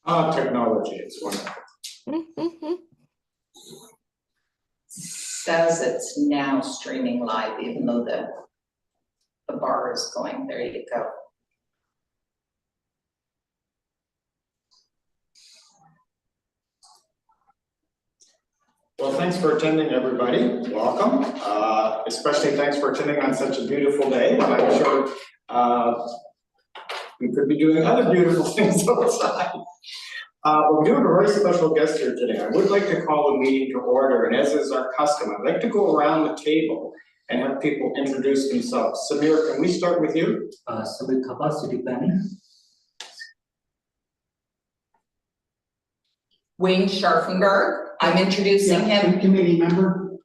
Technology, it's wonderful. Says it's now streaming live, even though the bar is going. There you go. Well, thanks for attending, everybody. Welcome. Especially thanks for attending on such a beautiful day. I'm sure we could be doing other beautiful things outside. We're doing a very special guest here today. I would like to call the meeting to order, and as is our custom, I'd like to go around the table and have people introduce themselves. Samir, can we start with you? Samir Thapa, City Planning. Wayne Scharfenberg. I'm introducing him. Committee member.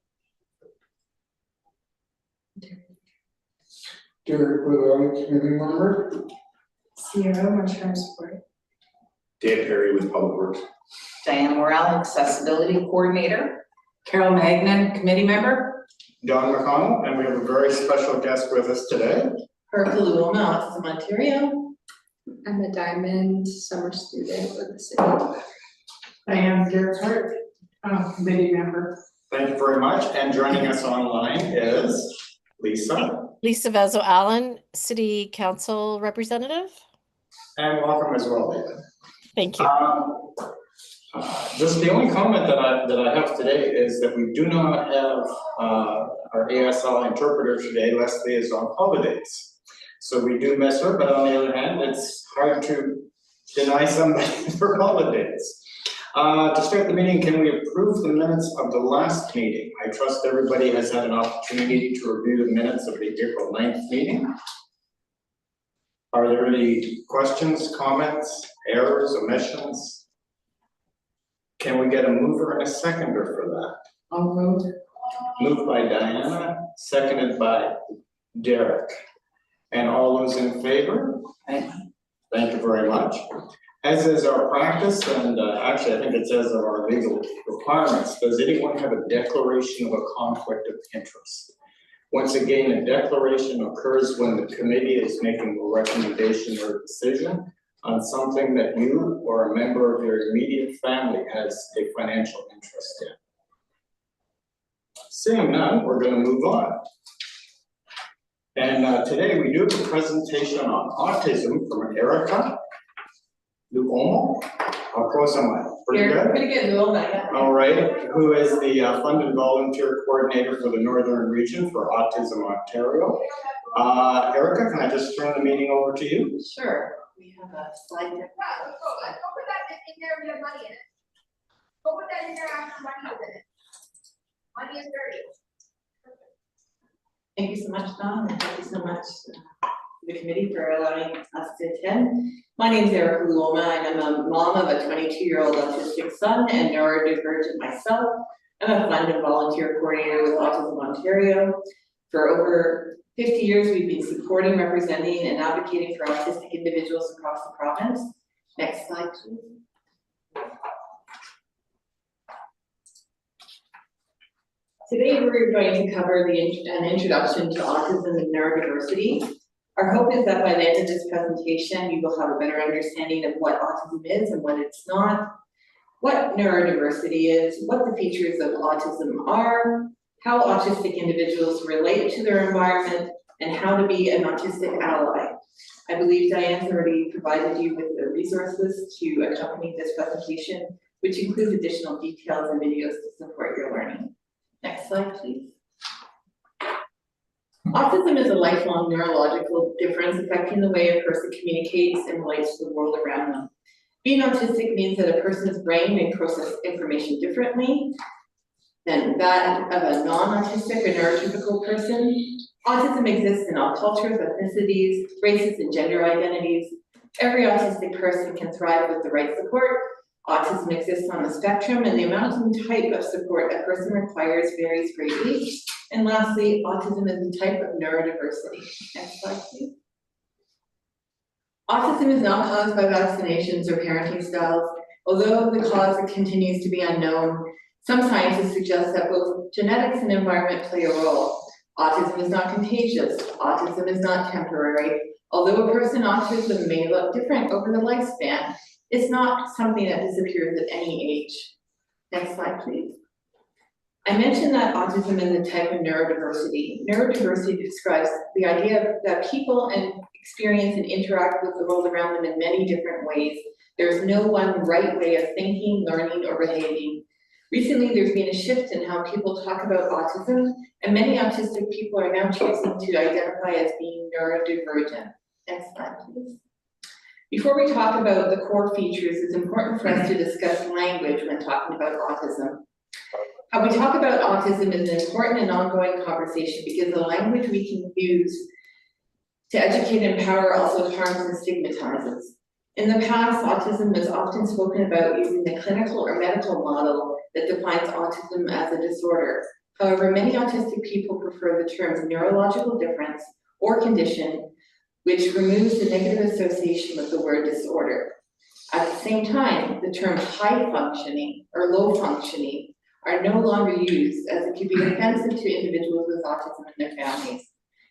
Derek Willow, committee member. Sierra, Mushroom Support. Dave Perry with Public Works. Diane Morrell, Accessibility Coordinator. Carol Magnan, committee member. Don McConnell, and we have a very special guest with us today. Herca Luoma, Autism Ontario. I'm a Diamond summer student with the city. I am Derek Hart, committee member. Thank you very much. And joining us online is Lisa. Lisa Vezzo Allen, City Council Representative. And welcome as well, David. Thank you. Just the only comment that I have today is that we do not have our ASL interpreter today. Leslie is on holidays. So we do miss her, but on the other hand, it's hard to deny somebody for holidays. To start the meeting, can we approve the minutes of the last meeting? I trust everybody has had an opportunity to review the minutes of the April 9th meeting. Are there any questions, comments, errors, omissions? Can we get a mover and a seconder for that? I'll move. Moved by Diana, seconded by Derek. And all those in favor? Thank you very much. As is our practice, and actually I think it says of our legal requirements, does anyone have a declaration of a conflict of interest? Once again, a declaration occurs when the committee is making a recommendation or a decision on something that you or a member of your immediate family has a financial interest in. Seeing none, we're going to move on. And today we do have a presentation on autism from Erica Luoma. How close am I? Pretty good? Pretty good, Luoma, yeah. All right, who is the Fund and Volunteer Coordinator for the Northern Region for Autism Ontario. Erica, can I just turn the meeting over to you? Sure. We have a slide deck. Don't put that in there if you have money in it. Don't put that in there after money is in it. Money is dirty. Thank you so much, Don, and thank you so much to the committee for allowing us to attend. My name is Erica Luoma, and I'm a mom of a 22-year-old autistic son and neurodivergent myself. I'm a Fund and Volunteer Coordinator with Autism Ontario. For over 50 years, we've been supporting, representing, and advocating for autistic individuals across the province. Next slide, please. Today, we're going to cover an introduction to autism and neurodiversity. Our hope is that by the end of this presentation, you will have a better understanding of what autism is and what it's not, what neurodiversity is, what the features of autism are, how autistic individuals relate to their environment, and how to be an autistic ally. I believe Diane's already provided you with the resource list to accompany this presentation, which includes additional details and videos to support your learning. Next slide, please. Autism is a lifelong neurological difference affecting the way a person communicates and relates to the world around them. Being autistic means that a person's brain may process information differently than that of a non-autistic or neurotypical person. Autism exists in all cultures, ethnicities, races, and gender identities. Every autistic person can thrive with the right support. Autism exists on the spectrum, and the amount and type of support a person requires varies greatly. And lastly, autism is a type of neurodiversity. Next slide, please. Autism is not caused by vaccinations or parenting styles. Although the cause continues to be unknown, some scientists suggest that both genetics and environment play a role. Autism is not contagious. Autism is not temporary. Although a person's autism may look different over the lifespan, It's not something that disappears at any age. Next slide, please. I mentioned that autism is a type of neurodiversity. Neurodiversity describes the idea that people experience and interact with the world around them in many different ways. There's no one right way of thinking, learning, or behaving. Recently, there's been a shift in how people talk about autism, and many autistic people are now choosing to identify as being neurodivergent. Next slide, please. Before we talk about the core features, it's important for us to discuss language when talking about autism. How we talk about autism is an important and ongoing conversation because the language we can use to educate and empower also harms and stigmatizes. In the past, autism was often spoken about using the clinical or medical model that defines autism as a disorder. However, many autistic people prefer the terms neurological difference or condition, which removes the negative association with the word disorder. At the same time, the terms high functioning or low functioning are no longer used, as it could be offensive to individuals with autism and their families.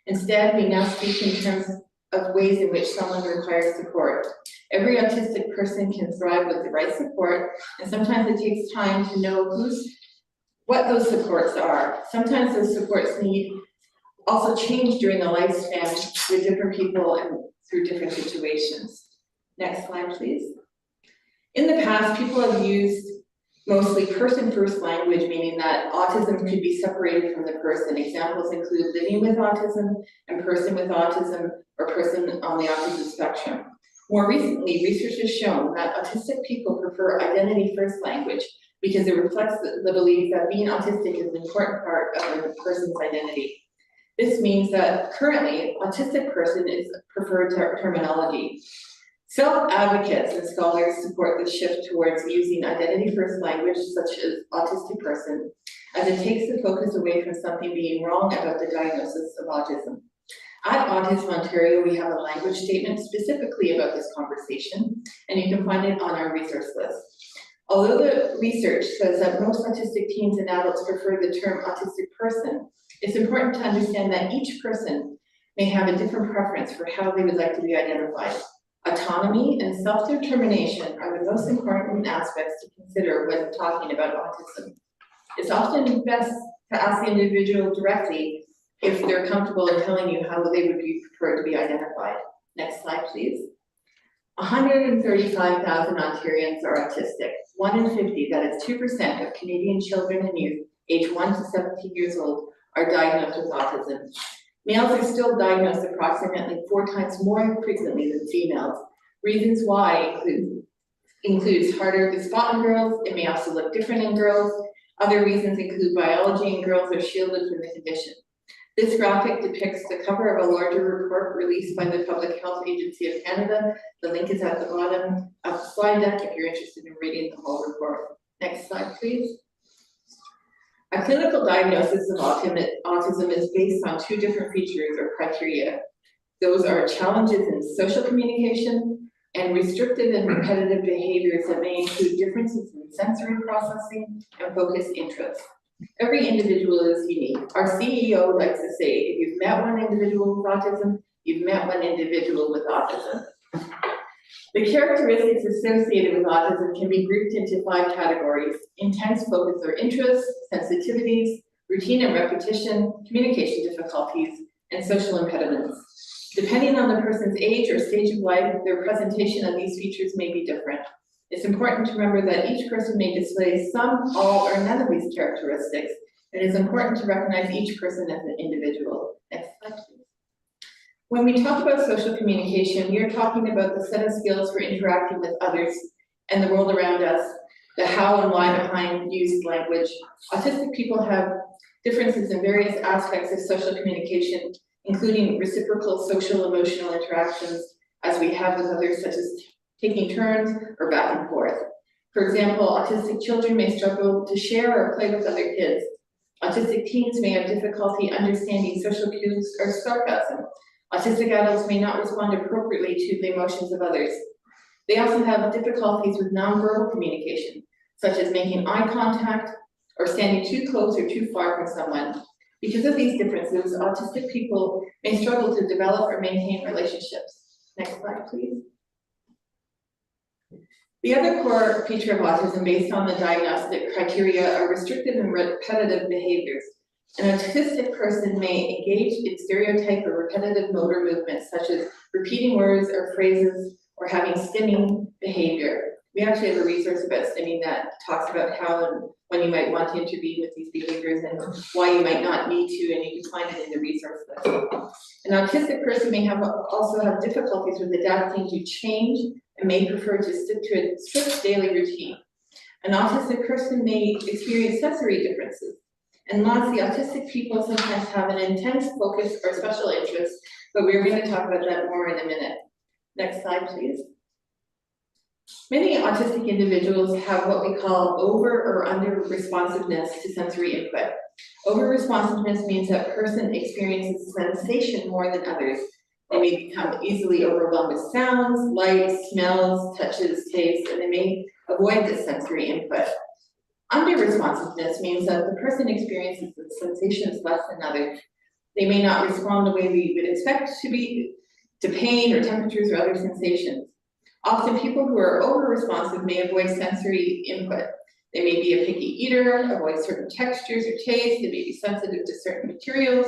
Instead, we now speak in terms of ways in which someone requires support. Every autistic person can thrive with the right support, and sometimes it takes time to know what those supports are. Sometimes those supports need also change during the lifespan with different people and through different situations. Next slide, please. In the past, people have used mostly person-first language, meaning that autism could be separated from the person. Examples include living with autism and person with autism or person on the autism spectrum. More recently, research has shown that autistic people prefer identity-first language because it reflects the belief that being autistic is an important part of a person's identity. This means that currently, autistic person is preferred terminology. Self-advocates and scholars support the shift towards using identity-first language, such as autistic person, as it takes the focus away from something being wrong about the diagnosis of autism. At Autism Ontario, we have a language statement specifically about this conversation, and you can find it on our resource list. Although the research says that most autistic teens and adults prefer the term autistic person, it's important to understand that each person may have a different preference for how they would like to be identified. Autonomy and self-determination are the most important aspects to consider when talking about autism. It's often best to ask the individual directly if they're comfortable in telling you how they would prefer to be identified. Next slide, please. 135,000 Ontarians are autistic. 1 in 50, that is 2% of Canadian children and youth aged 1 to 17 years old are diagnosed with autism. Males are still diagnosed approximately 4 times more frequently than females. Reasons why includes harder to spot in girls. It may also look different in girls. Other reasons include biology, and girls are shielded from the condition. This graphic depicts the cover of a larger report released by the Public Health Agency of Canada. The link is at the bottom of the slide deck if you're interested in reading the whole report. Next slide, please. A clinical diagnosis of autism is based on 2 different features or criteria. Those are challenges in social communication and restrictive and repetitive behaviors that may include differences in sensory processing and focused interests. Every individual is unique. Our CEO likes to say, if you've met one individual with autism, you've met one individual with autism. The characteristics associated with autism can be grouped into 5 categories: intense focus or interest, sensitivities, routine and repetition, communication difficulties, and social impediments. Depending on the person's age or stage of life, their presentation of these features may be different. It's important to remember that each person may display some, all, or none of these characteristics. It is important to recognize each person as an individual. Next slide, please. When we talk about social communication, we are talking about the set of skills for interacting with others and the world around us, the how and why behind used language. Autistic people have differences in various aspects of social communication, including reciprocal social emotional interactions, as we have with others, such as taking turns or back and forth. For example, autistic children may struggle to share or play with other kids. Autistic teens may have difficulty understanding social cues or sarcasm. Autistic adults may not respond appropriately to the emotions of others. They also have difficulties with nonverbal communication, such as making eye contact or standing too close or too far from someone. Because of these differences, autistic people may struggle to develop or maintain relationships. Next slide, please. The other core feature of autism based on the diagnostic criteria are restrictive and repetitive behaviors. An autistic person may engage in stereotype or repetitive motor movements such as repeating words or phrases or having stimming behavior. We actually have a resource about stimming that talks about how and when you might want to intervene with these behaviors and why you might not need to, and you can find it in the resource list. An autistic person may also have difficulties with adapting to change and may prefer to stick to a strict daily routine. An autistic person may experience sensory differences. And lastly, autistic people sometimes have an intense focus or special interest, but we're going to talk about that more in a minute. Next slide, please. Many autistic individuals have what we call over or under responsiveness to sensory input. Over responsiveness means that a person experiences sensation more than others. They may become easily overwhelmed with sounds, lights, smells, touches, tastes, and they may avoid this sensory input. Under responsiveness means that the person experiences the sensations less than others. They may not respond the way we would expect to pain or temperatures or other sensations. Often people who are over-responsive may avoid sensory input. They may be a picky eater, avoid certain textures or tastes, they may be sensitive to certain materials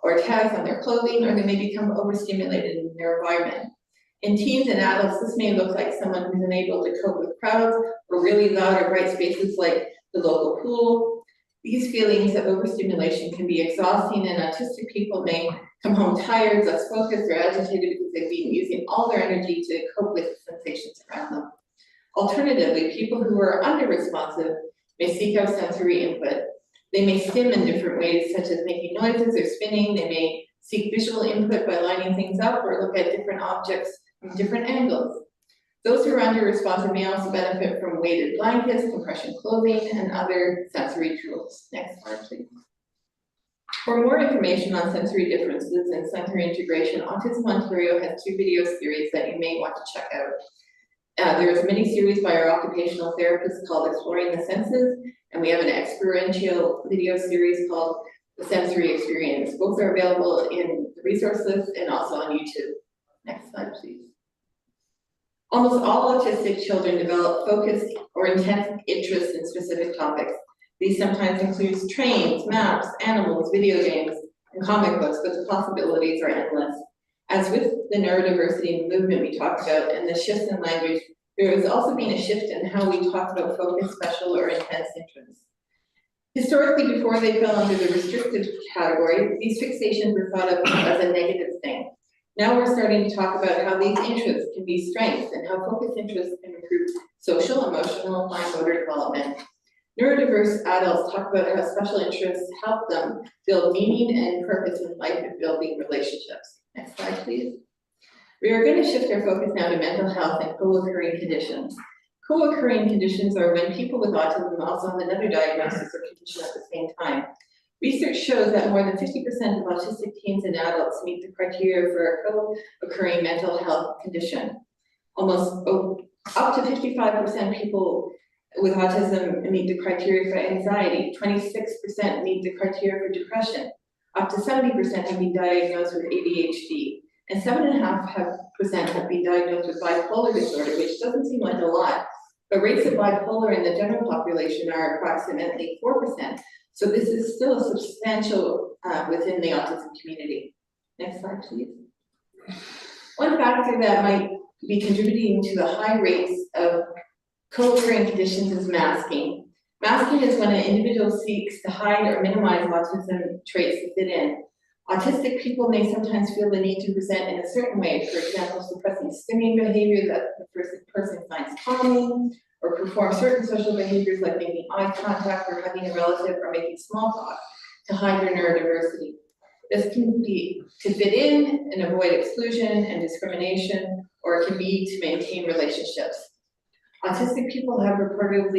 or tags on their clothing, or they may become overstimulated in their environment. In teens and adults, this may look like someone who's unable to cope with crowds or really loud or bright spaces like the local pool. These feelings of overstimulation can be exhausting, and autistic people may come home tired, less focused, or agitated because they've been using all their energy to cope with the sensations around them. Alternatively, people who are under-responsive may seek out sensory input. They may stim in different ways, such as making noises or spinning. They may seek visual input by lining things up or look at different objects from different angles. Those who are under-responsive may also benefit from weighted blankets, compression clothing, and other sensory tools. Next slide, please. For more information on sensory differences and sensory integration, Autism Ontario has 2 video series that you may want to check out. There is a mini-series by our occupational therapist called Exploring the Senses, and we have an experiential video series called The Sensory Experience. Both are available in the resource list and also on YouTube. Next slide, please. Almost all autistic children develop focused or intense interest in specific topics. These sometimes include trains, maps, animals, video games, and comic books, but the possibilities are endless. As with the neurodiversity movement we talked about and the shifts in language, there has also been a shift in how we talk about focused, special, or intense interests. Historically, before they fell under the restrictive category, these fixations were thought of as a negative thing. Now we're starting to talk about how these interests can be strengths and how focused interests can improve social, emotional, and fine motor development. Neurodiverse adults talk about how special interests help them build meaning and purpose in life and building relationships. Next slide, please. We are going to shift our focus now to mental health and co-occurring conditions. Co-occurring conditions are when people with autism also have another diagnosis or condition at the same time. Research shows that more than 50% of autistic teens and adults meet the criteria for a co-occurring mental health condition. Almost up to 55% people with autism meet the criteria for anxiety, 26% meet the criteria for depression, up to 70% have been diagnosed with ADHD, and 7.5% have been diagnosed with bipolar disorder, which doesn't seem like a lot, but rates of bipolar in the general population are approximately 4%, so this is still a substantial within the autism community. Next slide, please. One factor that might be contributing to the high rates of co-occurring conditions is masking. Masking is when an individual seeks to hide or minimize autism traits to fit in. Autistic people may sometimes feel the need to present in a certain way, for example, suppressing stimming behavior that the person finds calming, or perform certain social behaviors like making eye contact or hugging a relative or making small talk to hide their neurodiversity. This can be to fit in and avoid exclusion and discrimination, or it can be to maintain relationships. Autistic people have reported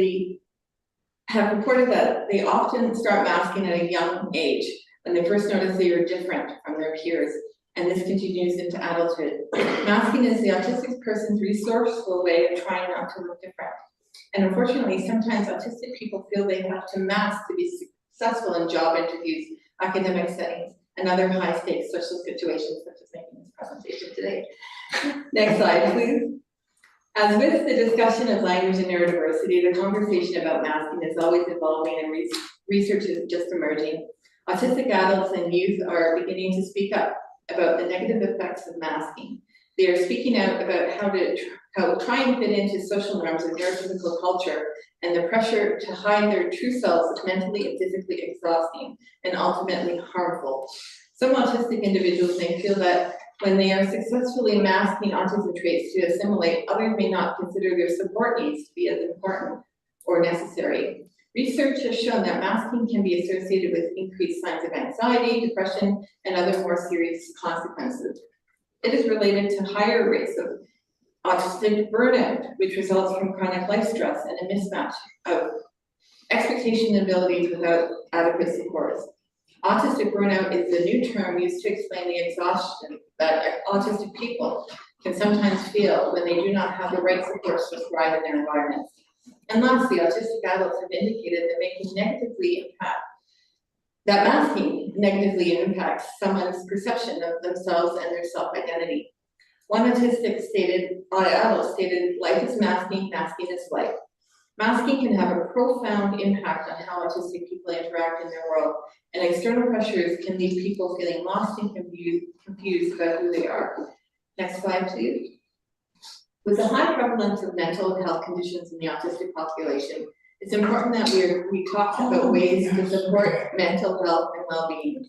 that they often start masking at a young age when they first notice they are different from their peers, and this continues into adulthood. Masking is the autistic person's resourceful way of trying not to look different. And unfortunately, sometimes autistic people feel they have to mask to be successful in job interviews, academic settings, and other high-stakes social situations, such as making this presentation today. Next slide, please. As with the discussion of language and neurodiversity, the conversation about masking is always evolving and research is just emerging. Autistic adults and youth are beginning to speak up about the negative effects of masking. They are speaking out about how to try and fit into social norms of neurotypical culture, and the pressure to hide their true selves is mentally and physically exhausting and ultimately harmful. Some autistic individuals may feel that when they are successfully masking autism traits to assimilate, others may not consider their support needs to be as important or necessary. Research has shown that masking can be associated with increased signs of anxiety, depression, and other more serious consequences. It is related to higher rates of autistic burnout, which results from chronic life stress and a mismatch of expectation and abilities without adequate supports. Autistic burnout is the new term used to explain the exhaustion that autistic people can sometimes feel when they do not have the right supports to thrive in their environments. And lastly, autistic adults have indicated that masking negatively impacts someone's perception of themselves and their self-identity. One autistic adult stated, "Life is masking, masking is life." Masking can have a profound impact on how autistic people interact in their world, and external pressures can leave people feeling lost and confused about who they are. Next slide, please. With the high prevalence of mental health conditions in the autistic population, it's important that we talk about ways to support mental health and well-being.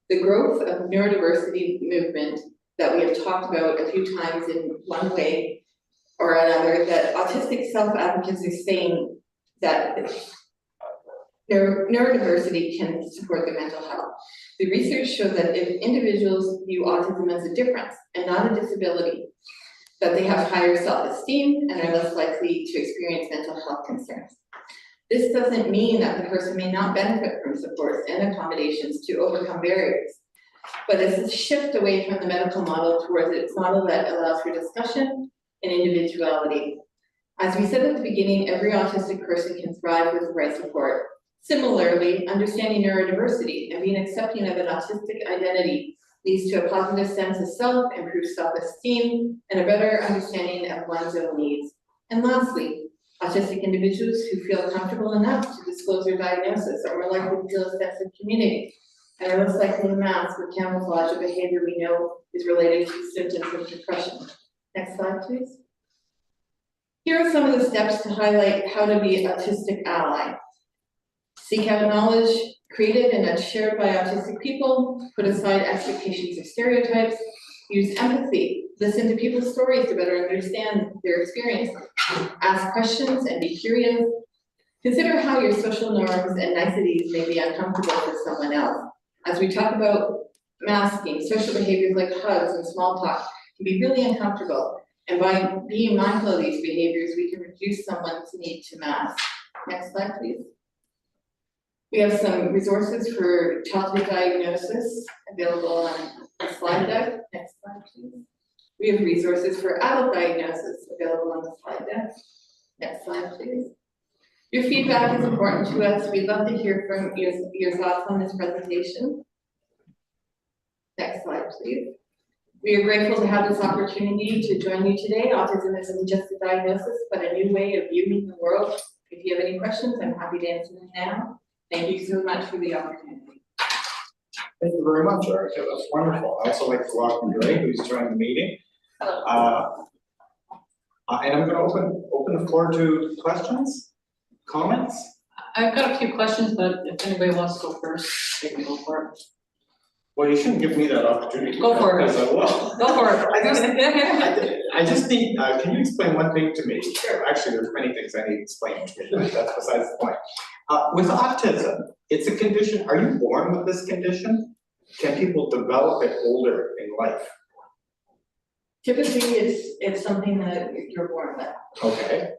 The growth of neurodiversity movement that we have talked about a few times in one way or another, that autistic self-advocates are saying that neurodiversity can support their mental health. The research shows that if individuals view autism as a difference and not a disability, that they have higher self-esteem and are less likely to experience mental health concerns. This doesn't mean that the person may not benefit from supports and accommodations to overcome barriers, but it's a shift away from the medical model towards a model that allows for discussion and individuality. As we said at the beginning, every autistic person can thrive with the right support. Similarly, understanding neurodiversity and being accepting of an autistic identity leads to a positive sense of self, improved self-esteem, and a better understanding of one's own needs. And lastly, autistic individuals who feel comfortable enough to disclose their diagnosis are more likely to feel a sense of community and are less likely to mask or camouflage a behavior we know is related to symptoms of depression. Next slide, please. Here are some of the steps to highlight how to be an autistic ally. Seek out knowledge created and that's shared by autistic people, put aside expectations or stereotypes, use empathy, listen to people's stories to better understand their experiences, ask questions and be curious, consider how your social norms and niceties may be uncomfortable for someone else. As we talk about masking, social behaviors like hugs and small talk can be really uncomfortable, and by being mindful of these behaviors, we can reduce someone's need to mask. Next slide, please. We have some resources for childhood diagnosis available on the slide deck. Next slide, please. We have resources for adult diagnosis available on the slide deck. Next slide, please. Your feedback is important to us. We'd love to hear from your thoughts on this presentation. Next slide, please. We are grateful to have this opportunity to join you today. Autism isn't just a diagnosis, but a new way of viewing the world. If you have any questions, I'm happy to answer them now. Thank you so much for the opportunity. Thank you very much, Erica. That's wonderful. I also like to welcome Ray, who's joined the meeting. And I'm going to open the floor to questions, comments. I've got a few questions, but if anybody wants to go first, they can go for it. Well, you shouldn't give me that opportunity. Go for it. Because I will. Go for it. I just need, can you explain one thing to me? Sure. Actually, there's many things I need explained to me, but that's besides the point. With autism, it's a condition, are you born with this condition? Can people develop it older in life? Typically, it's something that you're born with. Okay.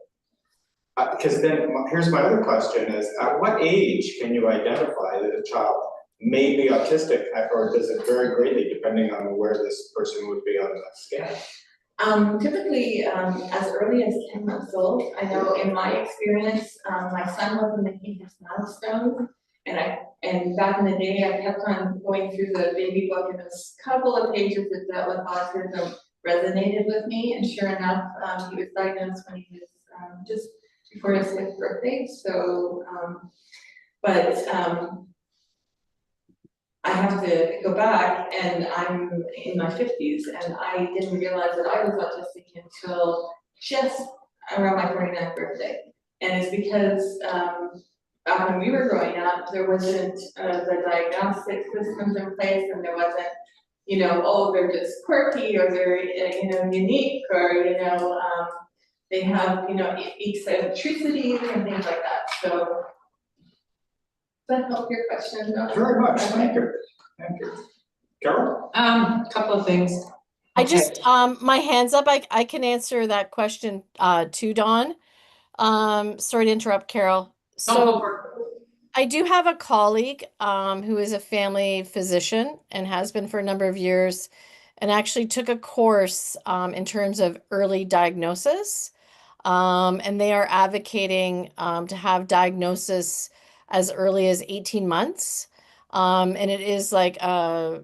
Because then, here's my other question is, at what age can you identify that a child may be autistic, or does it vary greatly depending on where this person would be on the scale? Typically, as early as 10 months old. I know in my experience, my son wasn't making his milestones, and back in the day, I kept on going through the baby book, and there's a couple of pages that dealt with autism resonated with me, and sure enough, he was diagnosed when he was, just before his 5th birthday, so, I have to go back, and I'm in my 50s, and I didn't realize that I was autistic until just around my 49th birthday. And it's because, back when we were growing up, there wasn't, the diagnostic systems in place, and there wasn't, you know, oh, they're just quirky, or they're, you know, unique, or, you know, they have, you know, eccentricities and things like that, so. Does that help your question? Very much, thank you, thank you. Carol? Couple of things. I Okay. just, my hand's up. I can answer that question, to Dawn. Sorry to interrupt, Carol. Go So for it. I do have a colleague, who is a family physician and has been for a number of years, and actually took a course, in terms of early diagnosis. And they are advocating, to have diagnosis as early as 18 months. And it is like a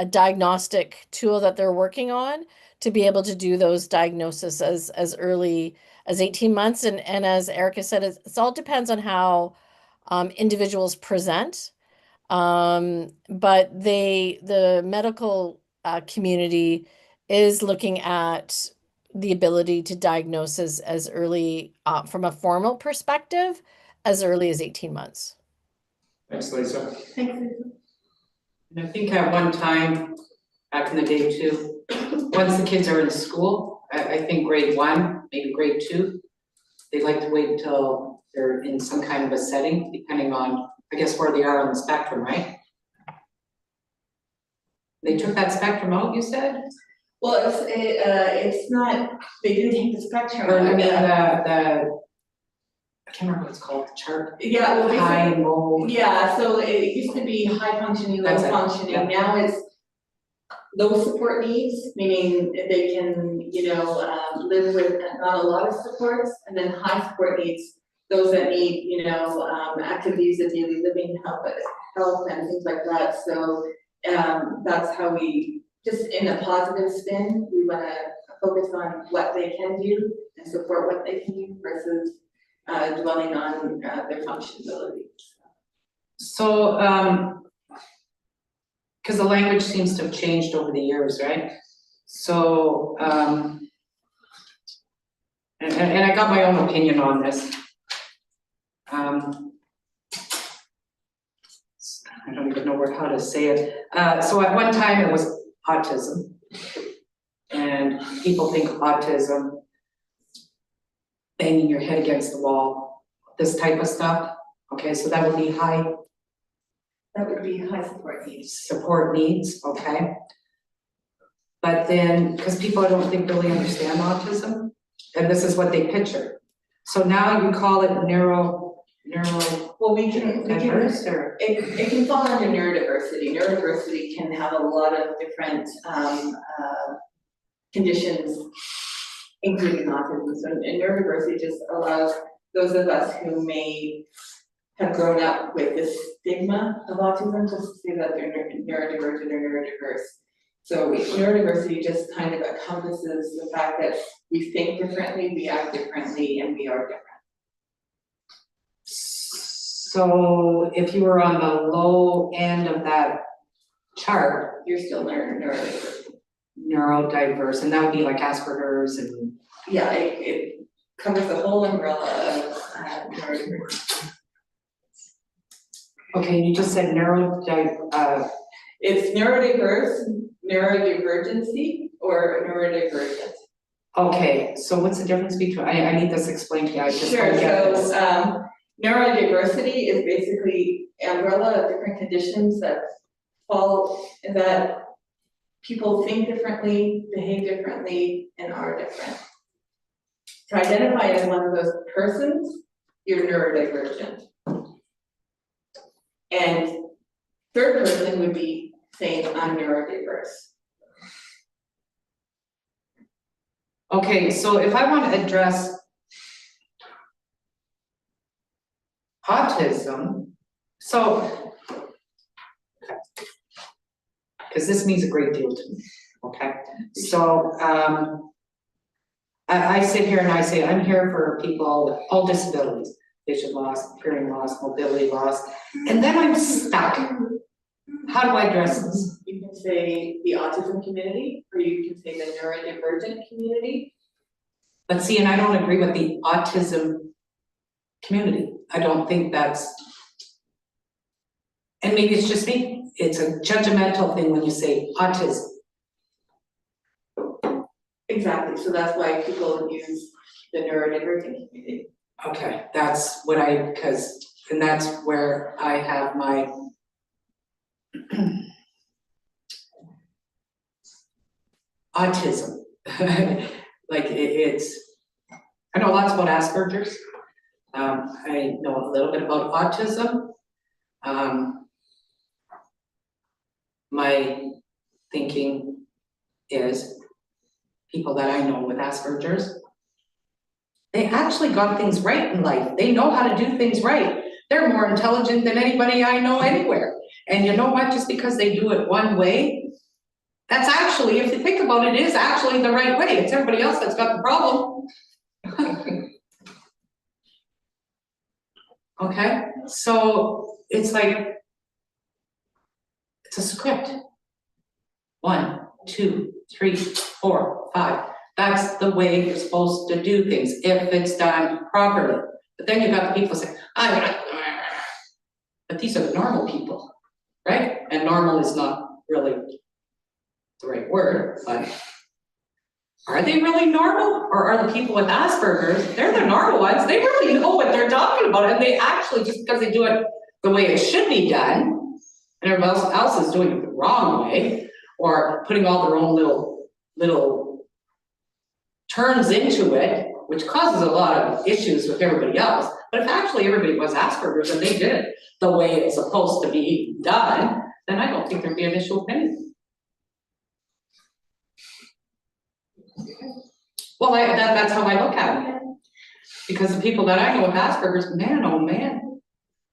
diagnostic tool that they're working on to be able to do those diagnoses as early as 18 months. And as Erica said, it all depends on how individuals present. But the medical community is looking at the ability to diagnose as early, from a formal perspective, as early as 18 months. Thanks, Lisa. Thanks, Lisa. And I think at one time, back in the day too, once the kids are in school, I think grade 1, maybe grade 2, they like to wait until they're in some kind of a setting, depending on, I guess, where they are on the spectrum, right? They took that spectrum out, you said? Well, it's not, they didn't take the spectrum. Or I mean, I can't remember what it's called, the chart, Yeah, well, basically. high and low. Yeah, so it used to be high functioning, low That's it, functioning, yeah. now it's low support needs, meaning they can, you know, live with not a lot of supports, and then high support needs, those that need, you know, activities of daily living, health and things like that, so that's how we, just in a positive spin, we wanna focus on what they can do and support what they can do versus dwelling on their functionality. So, because the language seems to have changed over the years, right? So, and I got my own opinion on this. I don't even know how to say it. So at one time it was autism. And people think autism, banging your head against the wall, this type of stuff. Okay, so that would be high That would be high support needs. support needs, okay? But then, because people I don't think really understand autism, and this is what they picture. So now you call it Well, we can, diverse or? it can fall under neurodiversity. Neurodiversity can have a lot of different conditions, including autism. So and neurodiversity just allows those of us who may have grown up with this stigma of autism just to say that they're neurodivergent or neurodiverse. So neurodiversity just kind of encompasses the fact that we think differently, we act differently, and we are different. So if you were on the low end of that chart, You're still neurodiverse. neurodiverse, and that would be like Asperger's and. Yeah, it covers the whole umbrella of neurodiverse. Okay, you just said It's neurodivergency, or neurodivergent. okay, so what's the difference between, I need this explained to you, I just Sure, don't get this. so, neurodiversity is basically umbrella of different conditions that that people think differently, behave differently, and are different. To identify as one of those persons, you're neurodivergent. And third person would be saying, I'm neurodiverse. Okay, so if I want to address autism, so, because this means a great deal to me. Okay, so, I sit here and I say, I'm here for people with all disabilities, vision loss, hearing loss, mobility loss, and then I'm stuck. How do I address this? You can say the autism community, or you can say the neurodivergent community. But see, and I don't agree with the autism community. I don't think that's, and maybe it's just me, it's a judgmental thing when you say autism. Exactly, so that's why people use the neurodivergent community. Okay, that's what and that's where I have my autism. Like it's, I know lots about Asperger's. I know a little bit about autism. My thinking is people that I know with Asperger's, they actually got things right in life. They know how to do things right. They're more intelligent than anybody I know anywhere. And you know what, just because they do it one way, that's actually, if you think about it, is actually the right way. It's everybody else that's got the problem. Okay, so it's like, it's a script. 1, 2, 3, 4, 5. That's the way you're supposed to do things if it's done properly. But then you've got the people saying, but these are the normal people, right? And normal is not really the right word, but are they really normal? Or are the people with Asperger's, they're the normal ones, they really know what they're talking about, and they actually, just because they do it the way it should be done, and everybody else is doing it the wrong way, or putting all their own little turns into it, which causes a lot of issues with everybody else. But if actually everybody was Asperger's and they did it the way it's supposed to be done, then I don't think there'd be an issue with anything. Well, that's how I look at it. Because the people that I know with Asperger's, man, oh man,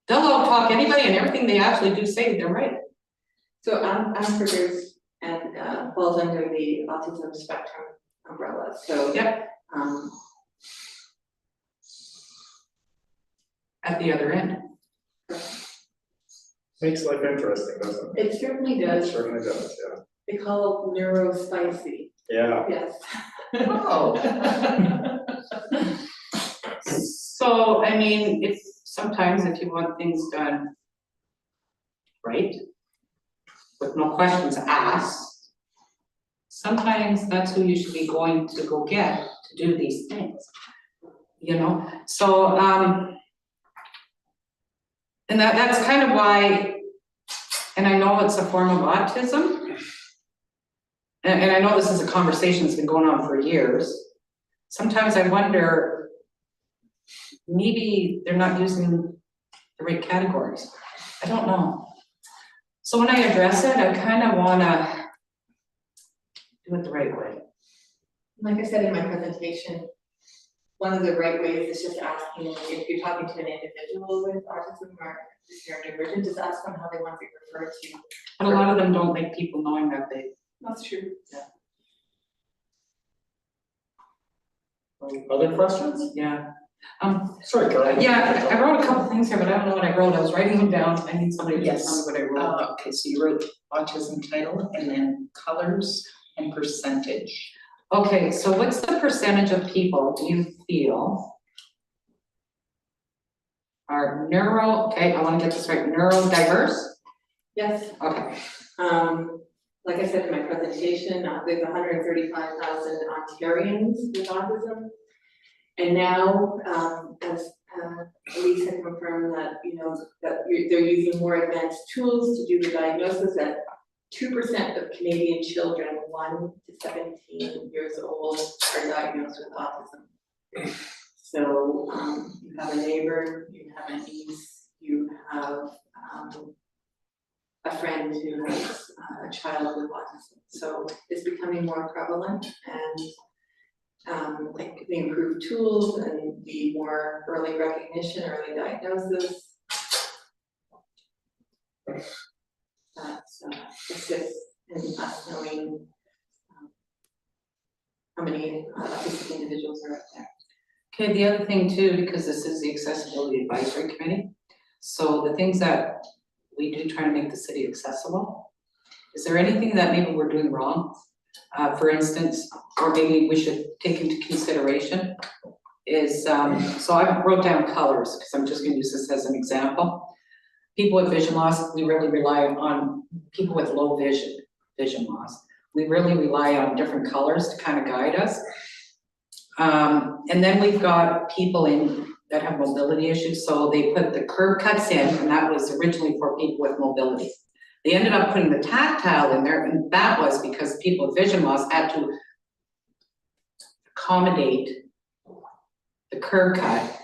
they'll out-talk anybody, and everything they actually do say, they're right. So Asperger's and falls under the autism spectrum umbrella, so. Yep. At the other end. Makes life interesting, doesn't it? It certainly It does. certainly does, They call it neurospicy, yeah. yes. Oh. So, I mean, if you want things done right, with no questions asked, sometimes that's who you should be going to go get to do these things, you know? So, and that's kind of why, and I know it's a form of autism, and I know this is a conversation that's been going on for years. Sometimes I wonder, maybe they're not using the right categories. I don't know. So when I address it, I kind of want to do it the right way. Like I said in my presentation, one of the right ways is just asking, if you're talking to an individual with autism or neurodivergent, just ask them how they want to be referred to. But a lot of them don't like people knowing that they. That's true. Other questions? Yeah. Sorry, Carol. Yeah, I wrote a couple things here, but I don't know what I wrote. I was writing them down. I need somebody to Yes. tell me what I wrote. Okay, so you wrote autism title and then colors and percentage. Okay, so what's the percentage of people do you feel are okay, I want to get this right, neurodiverse? Yes. Okay. Like I said in my presentation, there's 135,000 Ontarians with autism. And now, as Elise had confirmed that, they're using more advanced tools to do the diagnosis, that 2% of Canadian children 1 to 17 years old are diagnosed with autism. So you have a neighbor, you have a niece, you have a friend who has a child with autism. So it's becoming more prevalent, and like the improved tools and the more early recognition, early diagnosis. That assists in us knowing how many autistic individuals are out there. Okay, the other thing too, because this is the Accessibility Advisory Committee, so the things that we do try to make the city accessible. Is there anything that maybe we're doing wrong? For instance, or maybe we should take into consideration is, so I wrote down colors, because I'm just gonna use this as an example. People with vision loss, we really rely on people with low vision loss. We really rely on different colors to kind of guide us. And then we've got people that have mobility issues, so they put the curb cuts in, and that was originally for people with mobility. They ended up putting the tactile in there, and that was because people with vision loss had to accommodate the curb cut.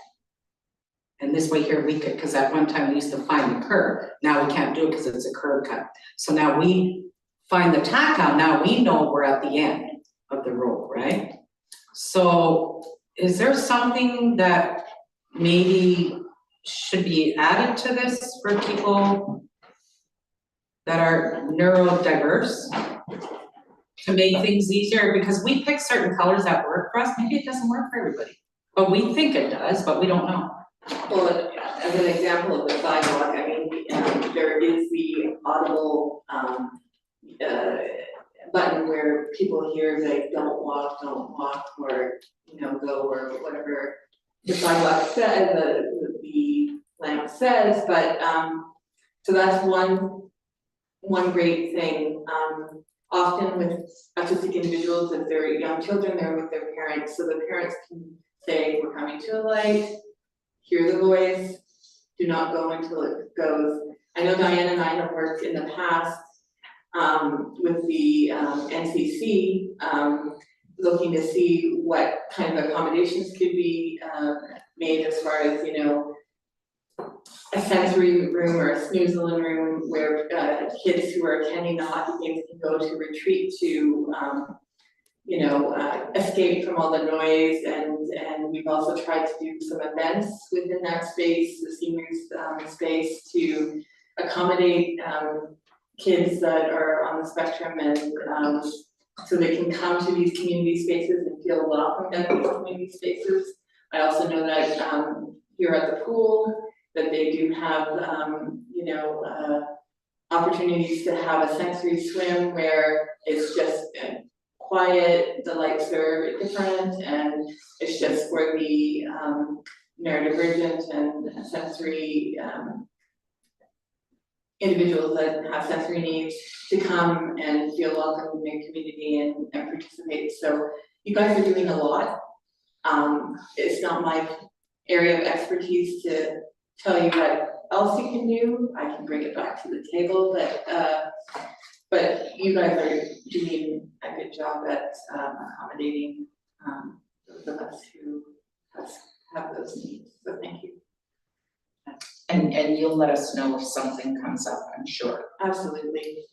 And this way here we could, because at one time we used to find the curb, now we can't do it because it's a curb cut. So now we find the tactile, now we know we're at the end of the road, right? So is there something that maybe should be added to this for people that are neurodiverse to make things easier? Because we pick certain colors that work for us, maybe it doesn't work for everybody. But we think it does, but we don't know. Well, as an example of the sidewalk, I mean, there is the audible button where people hear they don't walk, or, go, or whatever the sidewalk says, the lamp says, but, so that's one great thing. Often with autistic individuals, if they're young children, they're with their parents, so the parents can say, we're coming to a light, hear the voice, do not go until it goes. I know Diane and I have worked in the past with the NCC, looking to see what kind of accommodations could be made as far as, a sensory room or a snoozling room where kids who are attending the hockey games can go to retreat to, escape from all the noise, and we've also tried to do some events within that space, the seniors space, to accommodate kids that are on the spectrum, and so they can come to these community spaces and feel welcomed at these community spaces. I also know that here at the pool, that they do have opportunities to have a sensory swim where it's just quiet, the lights are different, and it's just for the neurodivergent and sensory individuals that have sensory needs to come and feel welcome in their community and participate. So you guys are doing a lot. It's not my area of expertise to tell you what else you can do. I can bring it back to the table, but you guys are doing a good job at accommodating those of us who have those needs, so thank you. And you'll let us know if something comes up, I'm sure. Absolutely.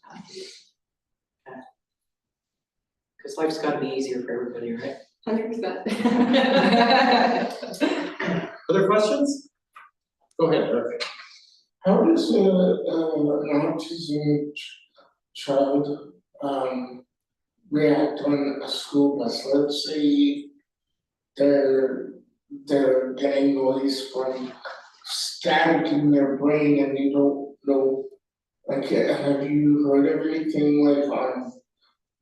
Because life's gotta be easier for everybody, right? 100%. Other questions? Go ahead, Rick. How does an autism child react on a school bus? Let's say they're getting noise from static in their brain and they don't know. Like, have you heard of anything like on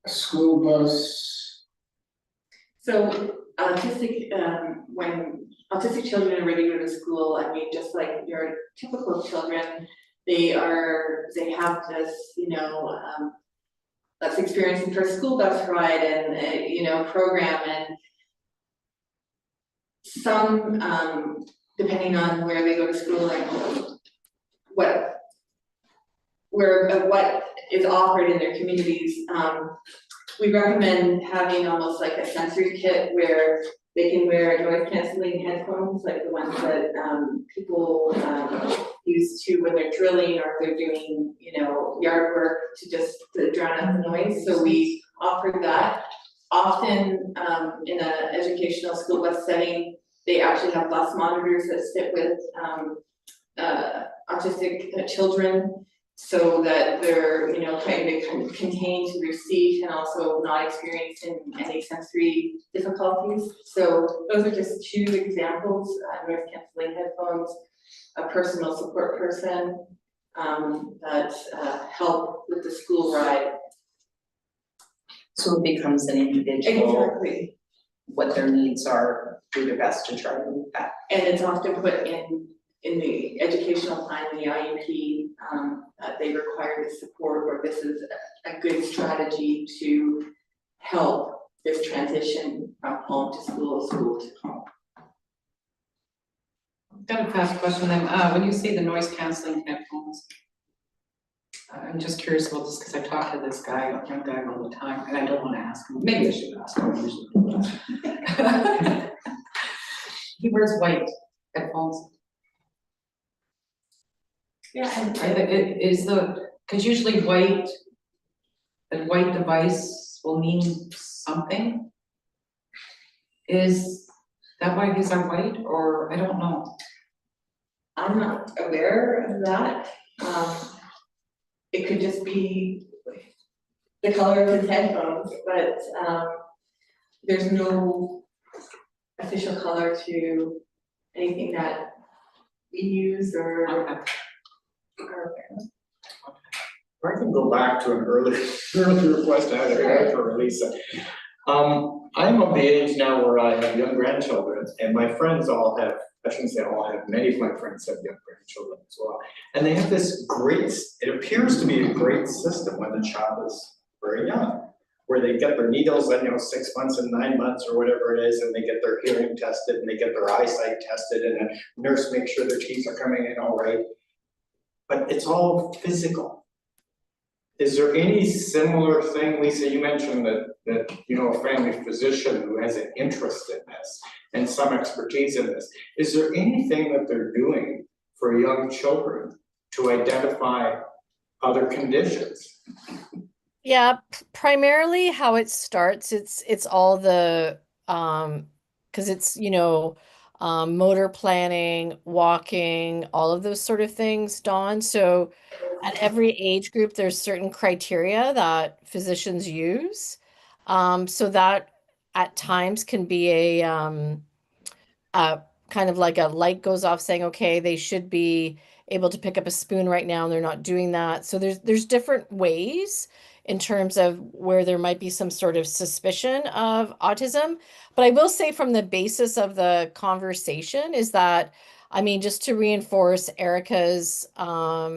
a school bus? So autistic, when autistic children are ready to go to school, I mean, just like your typical children, they have this, that's experiencing first school bus ride and, program, and some, depending on where they go to school and what is offered in their communities, we recommend having almost like a sensory kit where they can wear noise canceling headphones, like the ones that people use to when they're drilling or if they're doing, yard work to drown out the noise. So we offer that. Often in an educational school bus setting, they actually have bus monitors that sit with autistic children, so that they're, you know, trying to contain to their seat and also not experiencing any sensory difficulties. So those are just two examples, noise canceling headphones, a personal support person, that help with the school ride. So it becomes an individual, Exactly. what their needs are, do their best to try to meet that. And it's often put in the educational plan, the IEP, that they require this support, or this is a good strategy to help this transition from home to school, school to home. Got a fast question then, when you say the noise canceling headphones, I'm just curious about this, because I talk to this guy, a young guy all the time, and I don't wanna ask him, maybe I should ask him, I usually do that. He wears white headphones. Yeah, and Cause usually white, a white device will mean something. Is that why these are white, or I don't know? I'm not aware of that. It could just be the color of his headphones, but there's no official color to anything that we use or Okay. I can go back to an earlier question I had for Lisa. I'm of the age now where I have young grandchildren, and my friends all have, I shouldn't say all have, many of my friends have young grandchildren as well. And they have this great, it appears to be a great system when the child is very young, where they get their needles at, 6 months and 9 months or whatever it is, and they get their hearing tested, and they get their eyesight tested, and a nurse makes sure their teeth are coming in all right. But it's all physical. Is there any similar thing, Lisa, you mentioned that a family physician who has an interest in this and some expertise in this. Is there anything that they're doing for young children to identify other conditions? Yeah, primarily how it starts, it's all the because it's, motor planning, walking, all of those sort of things, Dawn. So at every age group, there's certain criteria that physicians use. So that at times can be a kind of like a light goes off saying, okay, they should be able to pick up a spoon right now, and they're not doing that. So there's different ways in terms of where there might be some sort of suspicion of autism. But I will say from the basis of the conversation is that, I mean, just to reinforce Erica's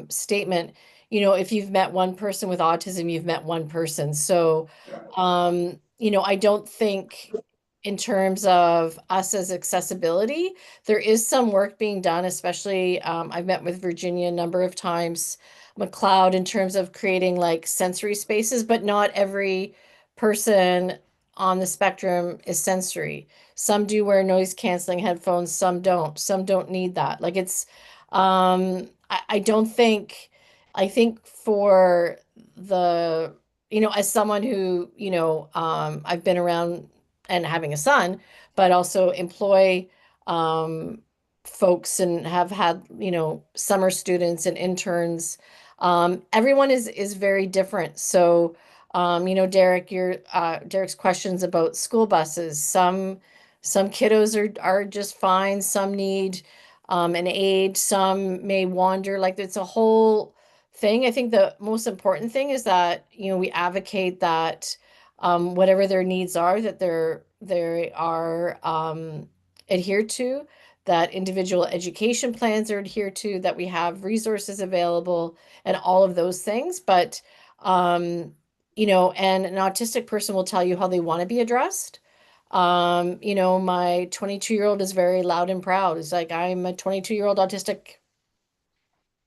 statement, if you've met one person with autism, you've met one person. So, I don't think in terms of us as accessibility, there is some work being done, especially I've met with Virginia a number of times, McLeod, in terms of creating like sensory spaces, but not every person on the spectrum is sensory. Some do wear noise canceling headphones, some don't. Some don't need that. Like it's, I don't think, I think for the, as someone who, I've been around and having a son, but also employ folks and have had, summer students and interns. Everyone is very different. So, Derek, Derek's questions about school buses. Some kiddos are just fine. Some need an aid. Some may wander. Like it's a whole thing. I think the most important thing is that we advocate that whatever their needs are, that they are adhered to, that individual education plans are adhered to, that we have resources available, and all of those things. But and an autistic person will tell you how they want to be addressed. My 22-year-old is very loud and proud. It's like, I'm a 22-year-old autistic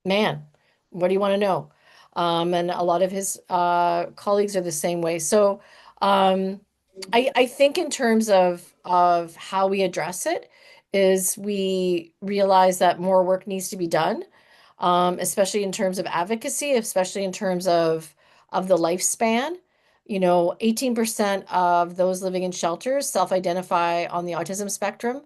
man. What do you want to know? And a lot of his colleagues are the same way. So I think in terms of how we address it is we realize that more work needs to be done, especially in terms of advocacy, especially in terms of the lifespan. 18% of those living in shelters self-identify on the autism spectrum.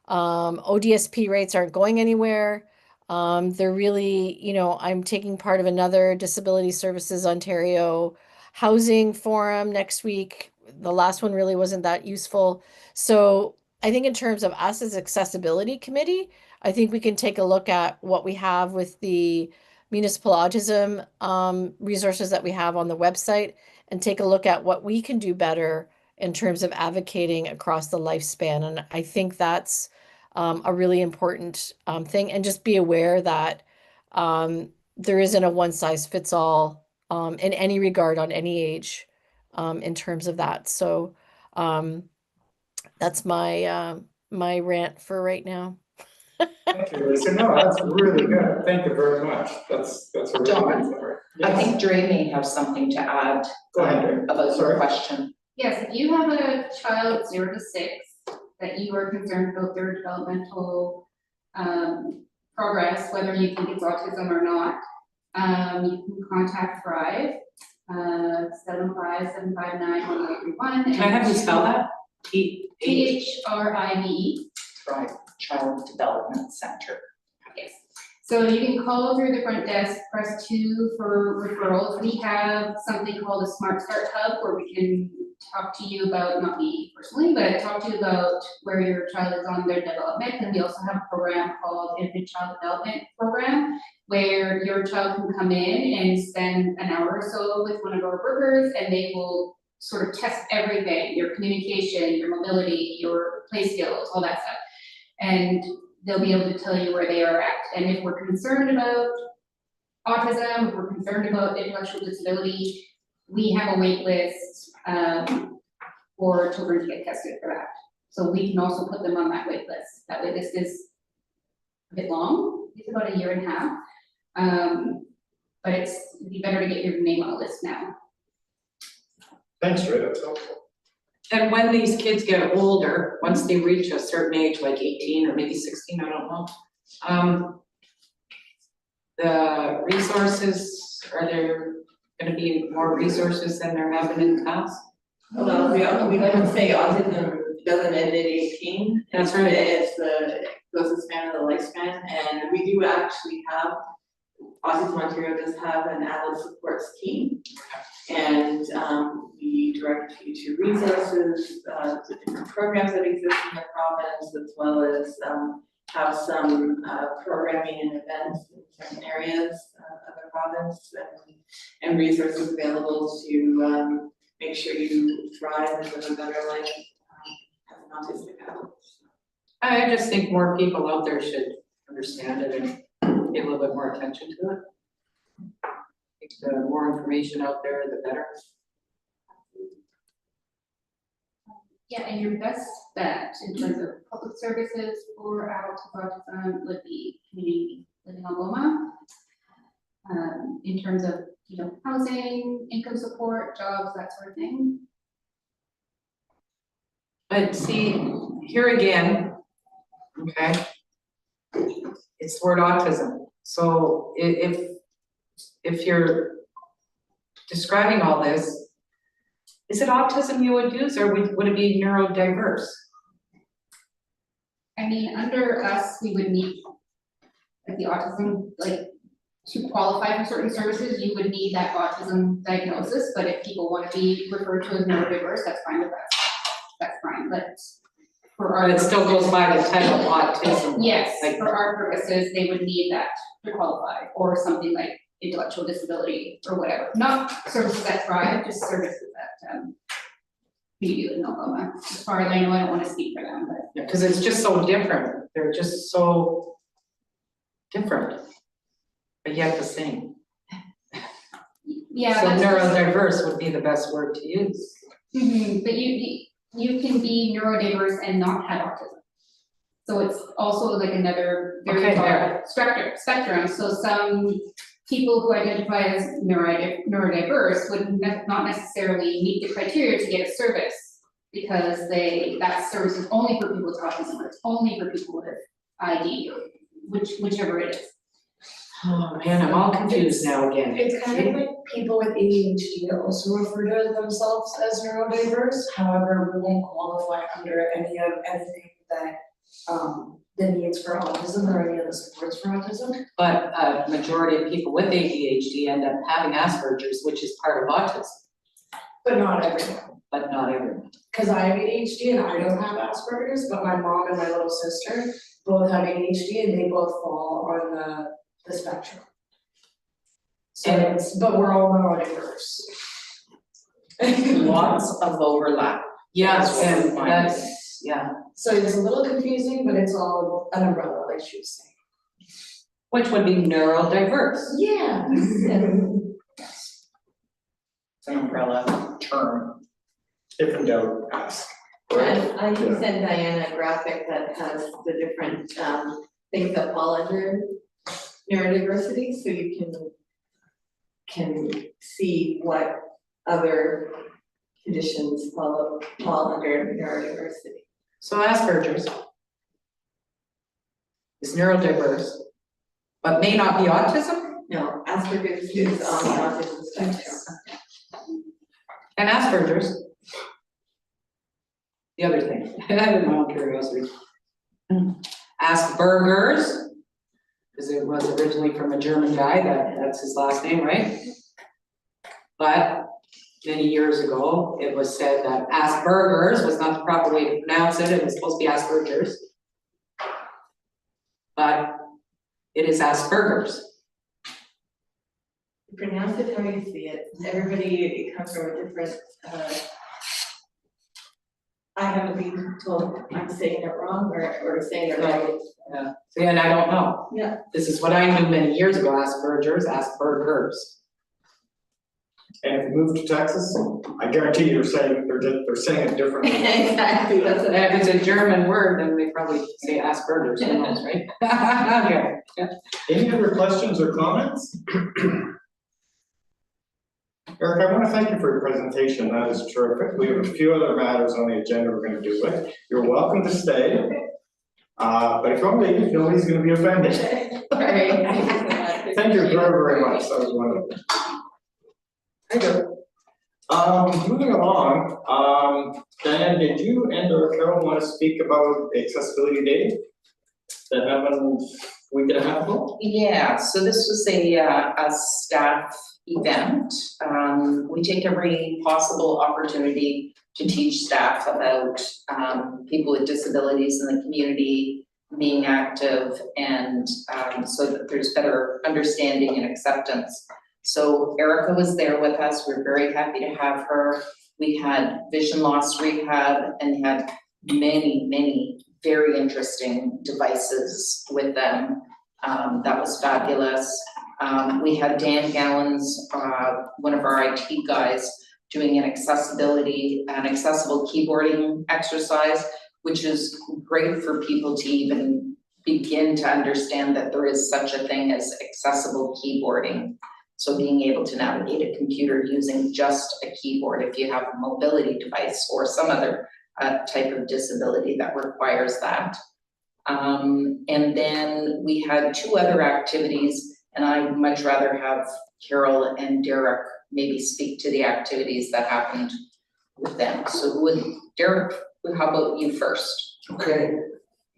ODSP rates aren't going anywhere. They're really, I'm taking part of another Disability Services Ontario housing forum next week. The last one really wasn't that useful. So I think in terms of us as accessibility committee, I think we can take a look at what we have with the municipal autism resources that we have on the website and take a look at what we can do better in terms of advocating across the lifespan. And I think that's a really important thing. And just be aware that there isn't a one size fits all in any regard on any age in terms of that. So that's my rant for right now. Thank you, Lisa. No, that's really good. Thank you very much. That's a really good Dawn, summary. I Yes. think Dre may have something to add Go ahead, Dre. about your Sorry. question. Yes, if you have a child 0 to 6 that you are concerned about their developmental progress, whether you think it's autism or not, you can contact Thrive, 75759-1831. Can I have you spell that? THRIVE. Thrive Child Development Center. Yes. So you can call through the front desk, press 2 for referrals. We have something called a Smart Start Hub where we can talk to you about, not me personally, but talk to you about where your child is on their development. And we also have a program called Infant Child Development Program, where your child can come in and spend an hour or so with one of our workers, and they will sort of test everything, your communication, your mobility, your play skills, all that stuff. And they'll be able to tell you where they are at. And if we're concerned about autism, if we're concerned about intellectual disability, we have a wait list for children to get tested for that. So we can also put them on that wait list. That wait list is a bit long, it's about 1.5 years. But it'd be better to get your name on a list now. Thanks, Ray, that's helpful. And when these kids get older, once they reach a certain age, like 18 or maybe 16, I don't know. The resources, are there gonna be more resources than there have been in the past? Well, we like to say autism doesn't end at 18. That's right. It's the goes the span of the lifespan, and we do actually have, Autism Ontario does have an adult support scheme. And we direct you to resources, to different programs that exist in the province, as well as have some programming and events in certain areas of the province, and resources available to make sure you thrive and live a better life as an autistic adult. I just think more people out there should understand it and pay a little bit more attention to it. I think the more information out there, the better. Yeah, and your best bet in terms of public services for adults with autism would be community living Algoma. In terms of, housing, income support, jobs, that sort of thing. But see, here again, okay, it's the word autism. So if you're describing all this, is it autism you would use, or would it be neurodiverse? I mean, under us, we would need, like the autism, to qualify for certain services, you would need that autism diagnosis, but if people want to be referred to as neurodiverse, that's fine with us. That's fine, but for our. Or it still goes by the title autism? Yes, Like- for our purposes, they would need that to qualify, or something like intellectual disability or whatever. Not services that Thrive, just services that we do in Oklahoma. As far as I know, I don't want to speak for them, but. Yeah, because it's just so different. They're just so different, but yet the same. Yeah. So that's- neurodiverse would be the best word to use. But you can be neurodiverse and not have autism. So it's also like another very Okay, broad spectrum. So some people who identify as neurodiverse would not necessarily meet the criteria to get a service, because that service is only for people with autism, or it's only for people with ID, or whichever it is. Oh man, I'm all confused now again. It's kind of like people with ADHD that also refer to themselves as neurodiverse, however, we won't qualify under anything that the needs for autism or any of the supports for autism. But a majority of people with ADHD end up having Asperger's, which is part of autism, But not everyone, but not everyone. cause I have ADHD and I don't have Asperger's, but my mom and my little sister both have ADHD and they both fall on the spectrum. So And- it's, but we're all neurodiverse. Lots of overlap. Yes, That's what we and find. that's, yeah, So it's a little confusing, but it's all an umbrella, like she was saying. which would be neurodiverse. Yeah. It's An umbrella term. If in doubt, ask. And I can Yeah. send Diana a graphic that has the different things that fall under neurodiversity, so you can see what other conditions fall under neurodiversity. So Asperger's is neurodiverse, but may not be autism, No, Asperger's is on the autism spectrum. and Asperger's. The other thing, out of my own curiosity. Asperger's, because it was originally from a German guy, that's his last name, right? But many years ago, it was said that Asperger's was not the proper way to pronounce it, it was supposed to be Asperger's. But it is Asperger's. Pronounce it how you see it, everybody, it comes from a different, I haven't been told I'm saying it wrong or saying it right. Yeah, see, and I don't know. Yeah. This is what I knew many years ago, Asperger's, Asperger's. And if you move to Texas, I guarantee you're saying, they're saying it differently. Exactly, that's what And if it's a German word, then they probably say Asperger's, who knows, right? Okay, yeah. Any other questions or comments? Eric, I want to thank you for your presentation, that is terrific. We have a few other matters on the agenda we're going to do with. You're welcome to stay. But if you want to leave, nobody's going to be offended. Alright. Thank you very, very much, that was wonderful. Thank you. Moving along, Diane, did you and or Carol want to speak about Accessibility Day that happened a week and a half ago? Yeah, so this was a staff event. We take every possible opportunity to teach staff about people with disabilities in the community, being active, and so that there's better understanding and acceptance. So Erica was there with us, we're very happy to have her. We had vision loss rehab and had many very interesting devices with them. That was fabulous. We had Dan Gallons, one of our IT guys, doing an accessible keyboarding exercise, which is great for people to even begin to understand that there is such a thing as accessible keyboarding. So being able to navigate a computer using just a keyboard if you have a mobility device or some other type of disability that requires that. And then we had two other activities, and I'd much rather have Carol and Derek maybe speak to the activities that happened with them. So Derek, how about you first? Okay,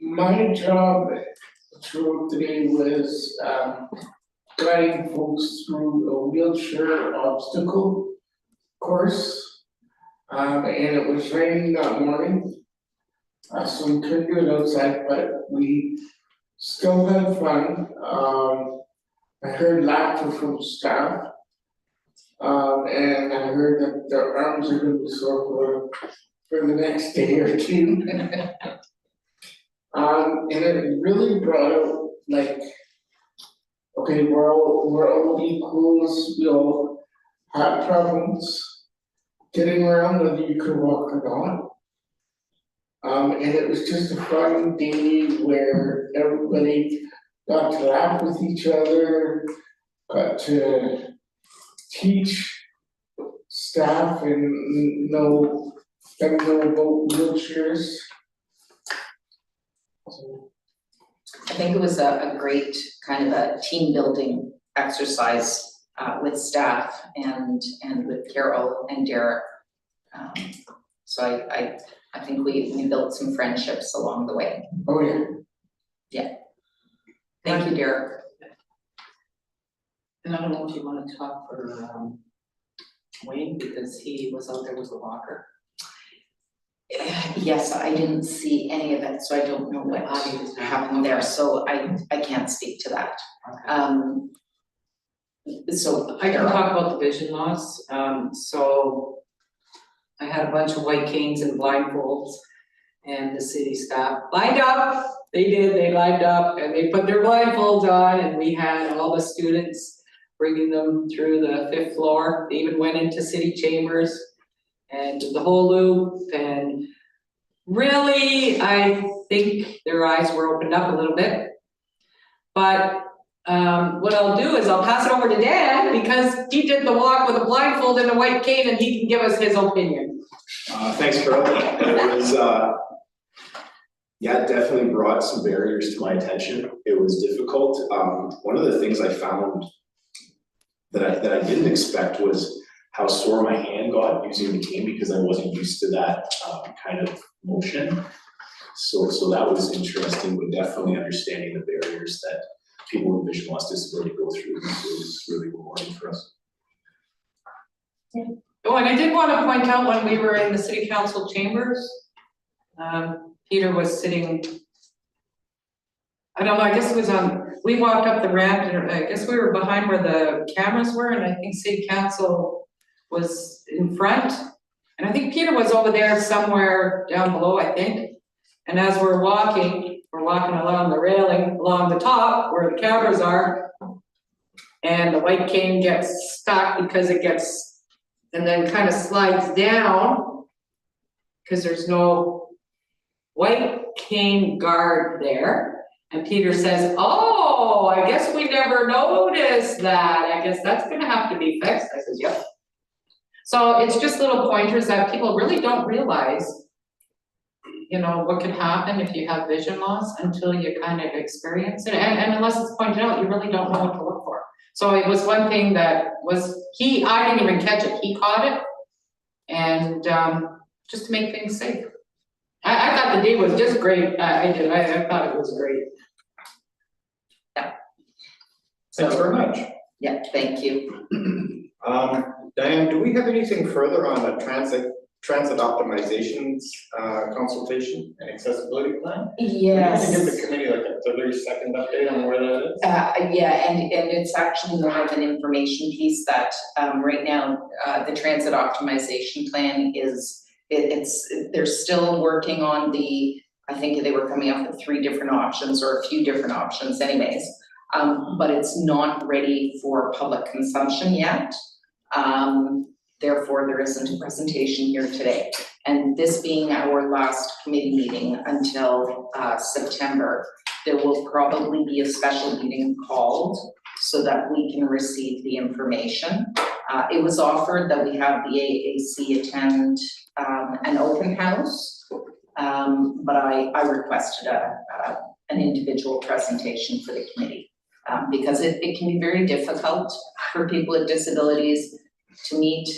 my job through today was guiding folks through a wheelchair obstacle course. And it was raining that morning. So we couldn't do it outside, but we still had fun. I heard laughter from staff. And I heard that their arms are gonna be sore for the next day or two. And it really brought out like, okay, we're all equals, we all have problems getting around whether you could walk or not. And it was just a fun day where everybody got to laugh with each other, got to teach staff and know about wheelchairs. So, I think it was a great kind of a team building exercise with staff and with Carol and Derek. So I think we built some friendships along the way. Oh, yeah. Thank you, Derek. And I don't know if you wanna talk for Wayne, because he was out there with the walker. Yes, I didn't see any of it, so I don't know what happened there, so I can't speak to that. So I can talk about the vision loss, so I had a bunch of white canes and blindfolds, and the city staff lined up, they lined up, and they put their blindfolds on, and we had all the students bringing them through the 5th floor, they even went into city chambers and did the whole loop, and really, I think their eyes were opened up a little bit. But what I'll do is I'll pass it over to Dan, because he did the walk with a blindfold and a white cane, and he can give us his opinion. Thanks, Carol. It was, yeah, it definitely brought some barriers to my attention. It was difficult. One of the things I found that I didn't expect was how sore my hand got using the cane, because I wasn't used to that kind of motion. So that was interesting, but definitely understanding the barriers that people with vision loss disability go through. It was really rewarding for us. Oh, and I did want to point out when we were in the city council chambers, Peter was sitting, I don't know, I guess it was we walked up the ramp, and I guess we were behind where the cameras were, and I think city council was in front. And I think Peter was over there somewhere down below, I think. And as we're walking along the railing, along the top where the cameras are, and the white cane gets stuck because it gets, and then kind of slides down, because there's no white cane guard there. And Peter says, oh, I guess we never noticed that. I guess that's gonna have to be fixed. I says, yep. So it's just little pointers that people really don't realize, you know, what can happen if you have vision loss until you kind of experience it. And unless it's pointed out, you really don't know what to look for. So it was one thing that was, I didn't even catch it, he caught it. And just to make things safe. I thought the day was just great. I thought it was great. Yeah. Thanks very much. Yeah, thank you. Diane, do we have anything further on the transit optimizations consultation and accessibility plan? Yes. Can you give the committee like a 30-second update on where that is? Yeah, and it's actually more of an information piece that right now the transit optimization plan is, they're still working on I think they were coming up with 3 different options, or a few different options anyways. But it's not ready for public consumption yet. Therefore, there isn't a presentation here today. And this being our last committee meeting until September, there will probably be a special meeting called so that we can receive the information. It was offered that we have the AAC attend an open house, but I requested an individual presentation for the committee. Because it can be very difficult for people with disabilities to meet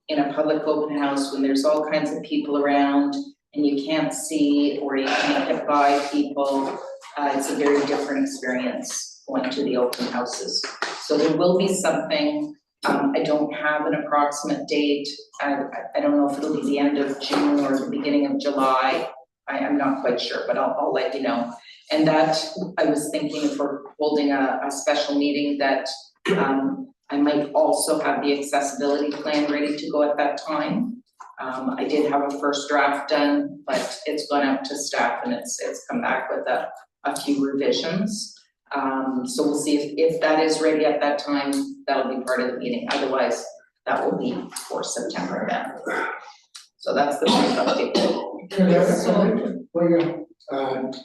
in a public open house when there's all kinds of people around and you can't see or you can't get by people. It's a very different experience going to the open houses. So there will be something. I don't have an approximate date. I don't know if it'll be the end of June or the beginning of July. I'm not quite sure, but I'll let you know. And that, I was thinking if we're holding a special meeting that I might also have the accessibility plan ready to go at that time. I did have a first draft done, but it's gone out to staff and it's come back with a few revisions. So we'll see if that is ready at that time, that'll be part of the meeting. Otherwise, that will be for September then. So that's the first update. Can I bring up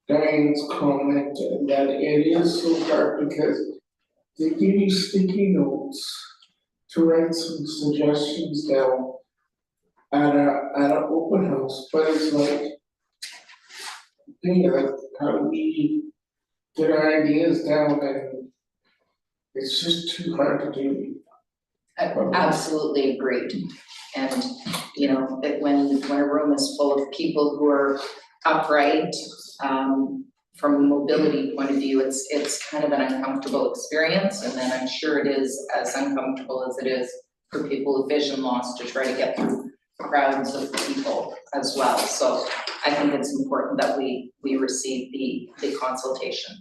Diane's comment that it is so hard because they give you sticky notes to write some suggestions down at an open house, but it's like, yeah, how do we get our ideas down, and it's just too hard to do. I absolutely agreed. And, you know, that when a room is full of people who are upright, from a mobility point of view, it's kind of an uncomfortable experience, and then I'm sure it is as uncomfortable as it is for people with vision loss to try to get through crowds of people as well. So I think it's important that we receive the consultation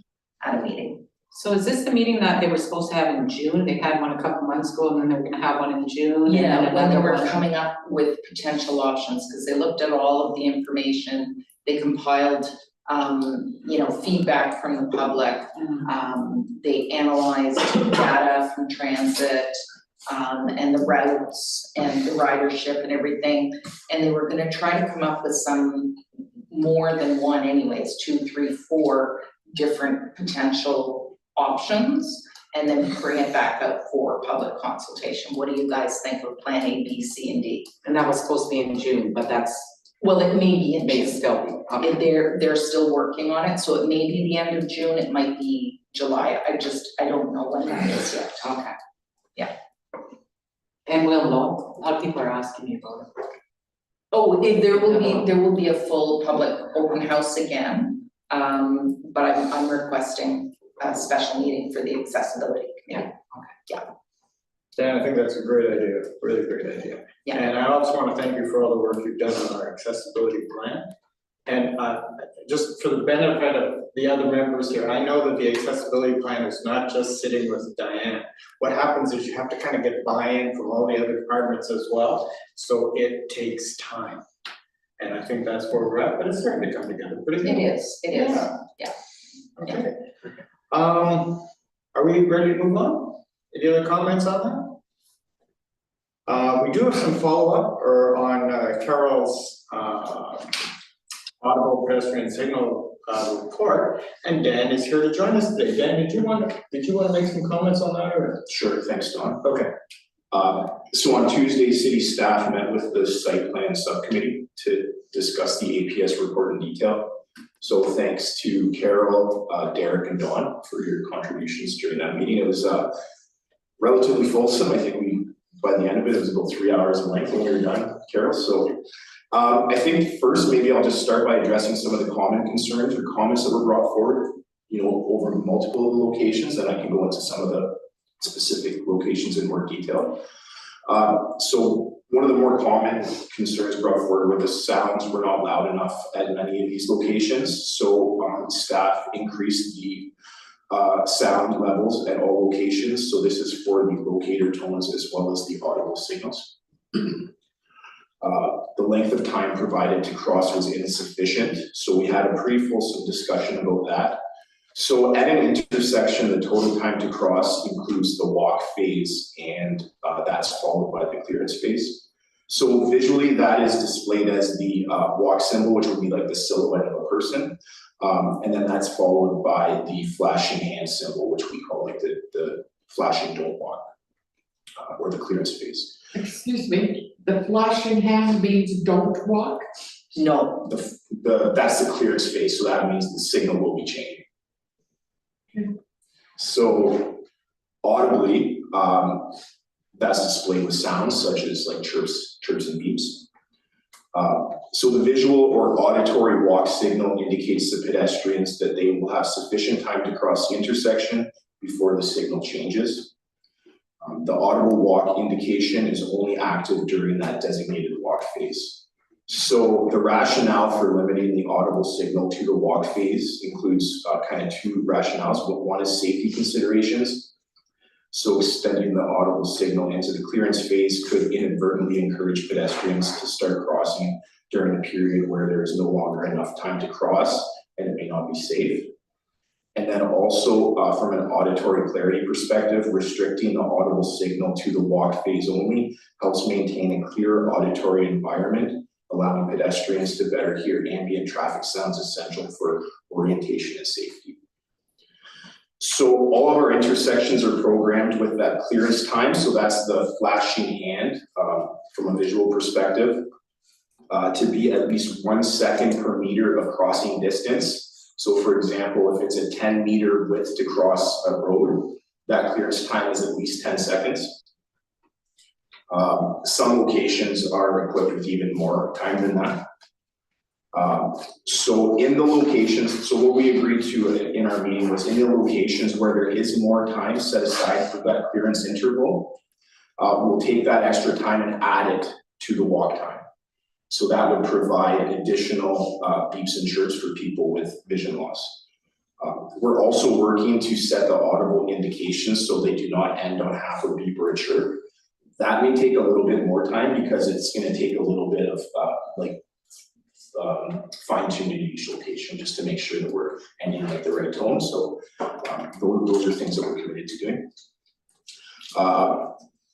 at a meeting. So is this the meeting that they were supposed to have in June? They had one a couple months ago, and then they were gonna have one in June, and then Yeah, when they another were one. coming up with potential options, because they looked at all of the information, they compiled, you know, feedback from the public. They analyzed data from transit, and the routes and the ridership and everything. And they were gonna try to come up with some more than one anyways, 2, 3, 4 different potential options, and then bring it back up for public consultation. What do you guys think of plan A, B, C, and D? And that was supposed to be in June, but that's Well, it may be in may June. still be. Okay. They're still working on it, so it may be the end of June, it might be July. I don't know when that is yet. Okay. Yeah. And we'll know. A lot of people are asking me about it. Oh, there will be a full public open house again, but I'm requesting a special meeting for the accessibility committee. Dan, I think that's a great idea, really great idea. Yeah. And I also want to thank you for all the work you've done on our accessibility plan. And just for the benefit of the other members here, I know that the accessibility plan is not just sitting with Diane. What happens is you have to kind of get buy-in from all the other departments as well, so it takes time. And I think that's where we're at, but it's starting to come together pretty good. It is, yeah. Okay. Are we ready to move on? Any other comments on that? We do have some follow-up or on Carol's audible pedestrian signal report, and Dan is here to join us today. Dan, did you want to make some comments on that, or? Sure, thanks, Don. Okay. So on Tuesday, city staff met with the site plan subcommittee to discuss the APS report in detail. So thanks to Carol, Derek, and Dawn for your contributions during that meeting. It was relatively fulsome. I think by the end of it, it was about 3 hours in length when we were done, Carol. So I think first, maybe I'll just start by addressing some of the common concerns or comments that were brought forward, you know, over multiple locations, and I can go into some of the specific locations in more detail. So one of the more common concerns brought forward were the sounds were not loud enough at many of these locations. So staff increased the sound levels at all locations. So this is for the locator tones as well as the audible signals. The length of time provided to cross was insufficient. So we had a pretty fulsome discussion about that. So at an intersection, the total time to cross includes the walk phase, and that's followed by the clearance phase. So visually, that is displayed as the walk symbol, which would be like the silhouette of a person. And then that's followed by the flashing hand symbol, which we call like the flashing don't walk, or the clearance phase. Excuse me, the flashing hand means don't walk? No, That's the clearance phase, so that means the signal will be changing. So audibly, that's displayed with sounds such as like chirps and beeps. So the visual or auditory walk signal indicates to pedestrians that they will have sufficient time to cross the intersection before the signal changes. The audible walk indication is only active during that designated walk phase. So the rationale for limiting the audible signal to the walk phase includes kind of two rationales. One is safety considerations. So extending the audible signal into the clearance phase could inadvertently encourage pedestrians to start crossing during a period where there is no longer enough time to cross and it may not be safe. And then also from an auditory clarity perspective, restricting the audible signal to the walk phase only helps maintain a clear auditory environment, allowing pedestrians to better hear ambient traffic sounds essential for orientation and safety. So all of our intersections are programmed with that clearance time. So that's the flashing hand from a visual perspective to be at least 1 second per meter of crossing distance. So for example, if it's a 10-meter width to cross a road, that clearance time is at least 10 seconds. Some locations are equipped with even more time than that. So in the locations, so what we agreed to in our meeting was in the locations where there is more time set aside for that clearance interval, we'll take that extra time and add it to the walk time. So that would provide additional beeps and chirps for people with vision loss. We're also working to set the audible indications so they do not end on half a beep or a chirp. That may take a little bit more time because it's gonna take a little bit of fine tuning each location just to make sure that we're ending at the right tone. So those are things that we're committed to doing.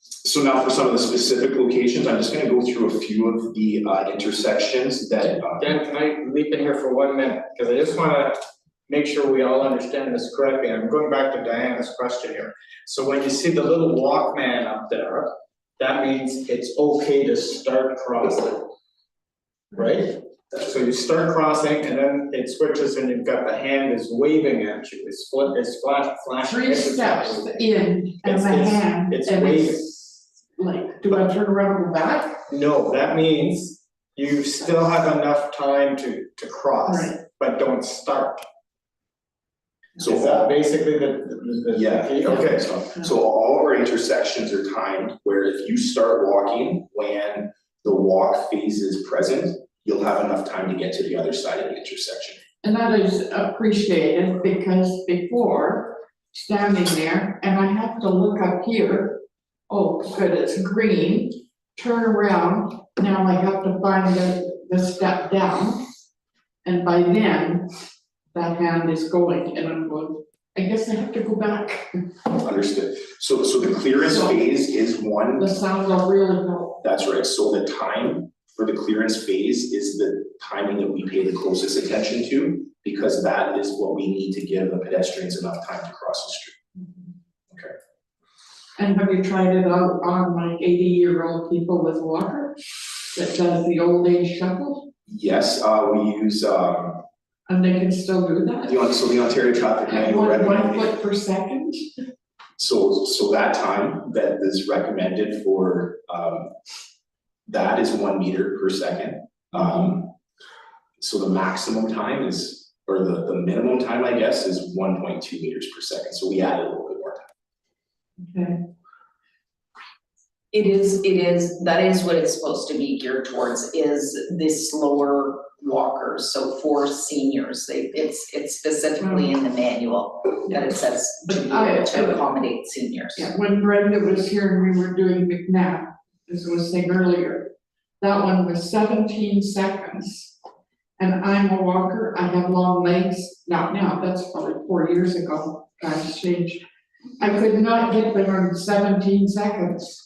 So now for some of the specific locations, I'm just gonna go through a few of the intersections that. Dan, can I leap in here for 1 minute? Because I just wanna make sure we all understand this correctly. I'm going back to Diana's question here. So when you see the little Walkman up there, that means it's okay to start crossing, right? So you start crossing and then it switches and you've got the hand is waving at you, it's flashing. 3 steps in and the hand, it's and waving. it's like, do I turn around and go back? No, that means you still have enough time to cross, Right. but don't start. So Is that basically the Yeah. key? Okay. So all of our intersections are timed where if you start walking when the walk phase is present, you'll have enough time to get to the other side of the intersection. And that is appreciated because before, standing there, and I have to look up here, oh, good, it's green, turn around, now I have to find the step down. And by then, that hand is going, and I'm going, I guess I have to go back. Understood. So the clearance phase is one. The sound will really help. That's right. So the time for the clearance phase is the timing that we pay the closest attention to, because that is what we need to give the pedestrians enough time to cross the street. Okay. And have you tried it out on like 80-year-old people with walker that does the old age shuffle? Yes, we use And they can still do that? the Ontario Traffic Manual One recommended. foot per second? So that time that is recommended for that is 1 meter per second. So the maximum time is, or the minimum time, I guess, is 1.2 meters per second. So we added a little bit more time. Okay. It is, that is what it's supposed to be geared towards, is the slower walkers, so for seniors, it's specifically in the manual that it says to be able to accommodate seniors. Yeah, when Brenda was here and we were doing McNabb, as I was saying earlier, that one was 17 seconds. And I'm a walker, I have long legs, not now, that's probably 4 years ago, times changed. I could not get there in 17 seconds.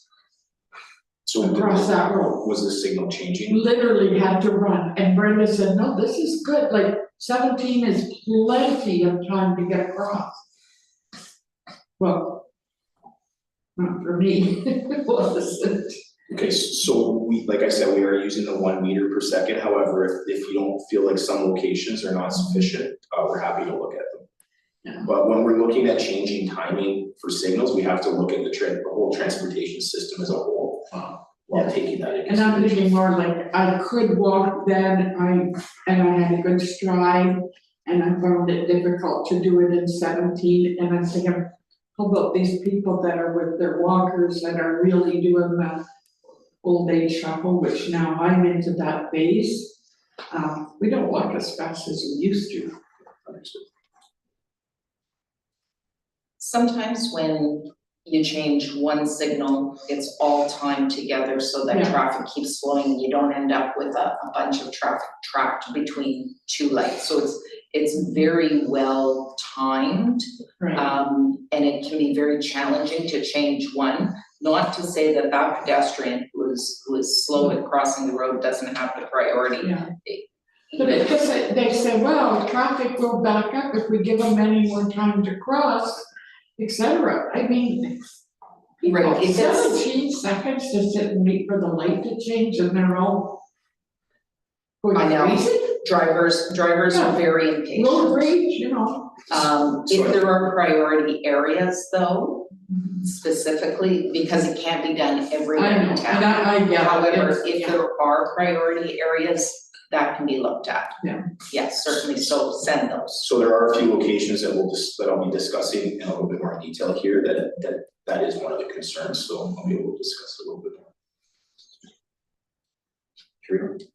So Across that road. was the signal changing? Literally had to run, and Brenda said, no, this is good, like 17 is plenty of time to get across. Well, not for me, it wasn't. Okay, so we, like I said, we are using the 1 meter per second. However, if you don't feel like some locations are not sufficient, we're happy to look at them. Yeah. But when we're looking at changing timing for signals, we have to look at the whole transportation system as a whole. While taking that into And I'm consideration. thinking more like, I could walk then, I had a good stride, and I found it difficult to do it in 17, and I'm thinking, how about these people that are with their walkers that are really doing the old age shuffle, which now I'm into that phase. We don't walk as fast as we used to. Understood. Sometimes when you change one signal, it's all timed together so that Yeah. traffic keeps flowing, you don't end up with a bunch of traffic trapped between 2 lights. So it's very well timed. Right. And it can be very challenging to change one, not to say that that pedestrian who is slow at crossing the road doesn't have the priority. Yeah. But it just, they say, well, traffic will back up if we give them any more time to cross, etc. I mean, people, Right, if it's- 17 seconds to sit and wait for the light to change and they're all, I know. crazy. Drivers are very impatient. Road rage, you know. If there are priority areas though, specifically, because it can't be done everywhere I know, in and town. I get it. However, if Yeah. there are priority areas, that can be looked at. Yeah. Yes, certainly, so send those. So there are a few locations that that I'll be discussing in a little bit more detail here, that is one of the concerns, so I'll be able to discuss a little bit more. Here we go.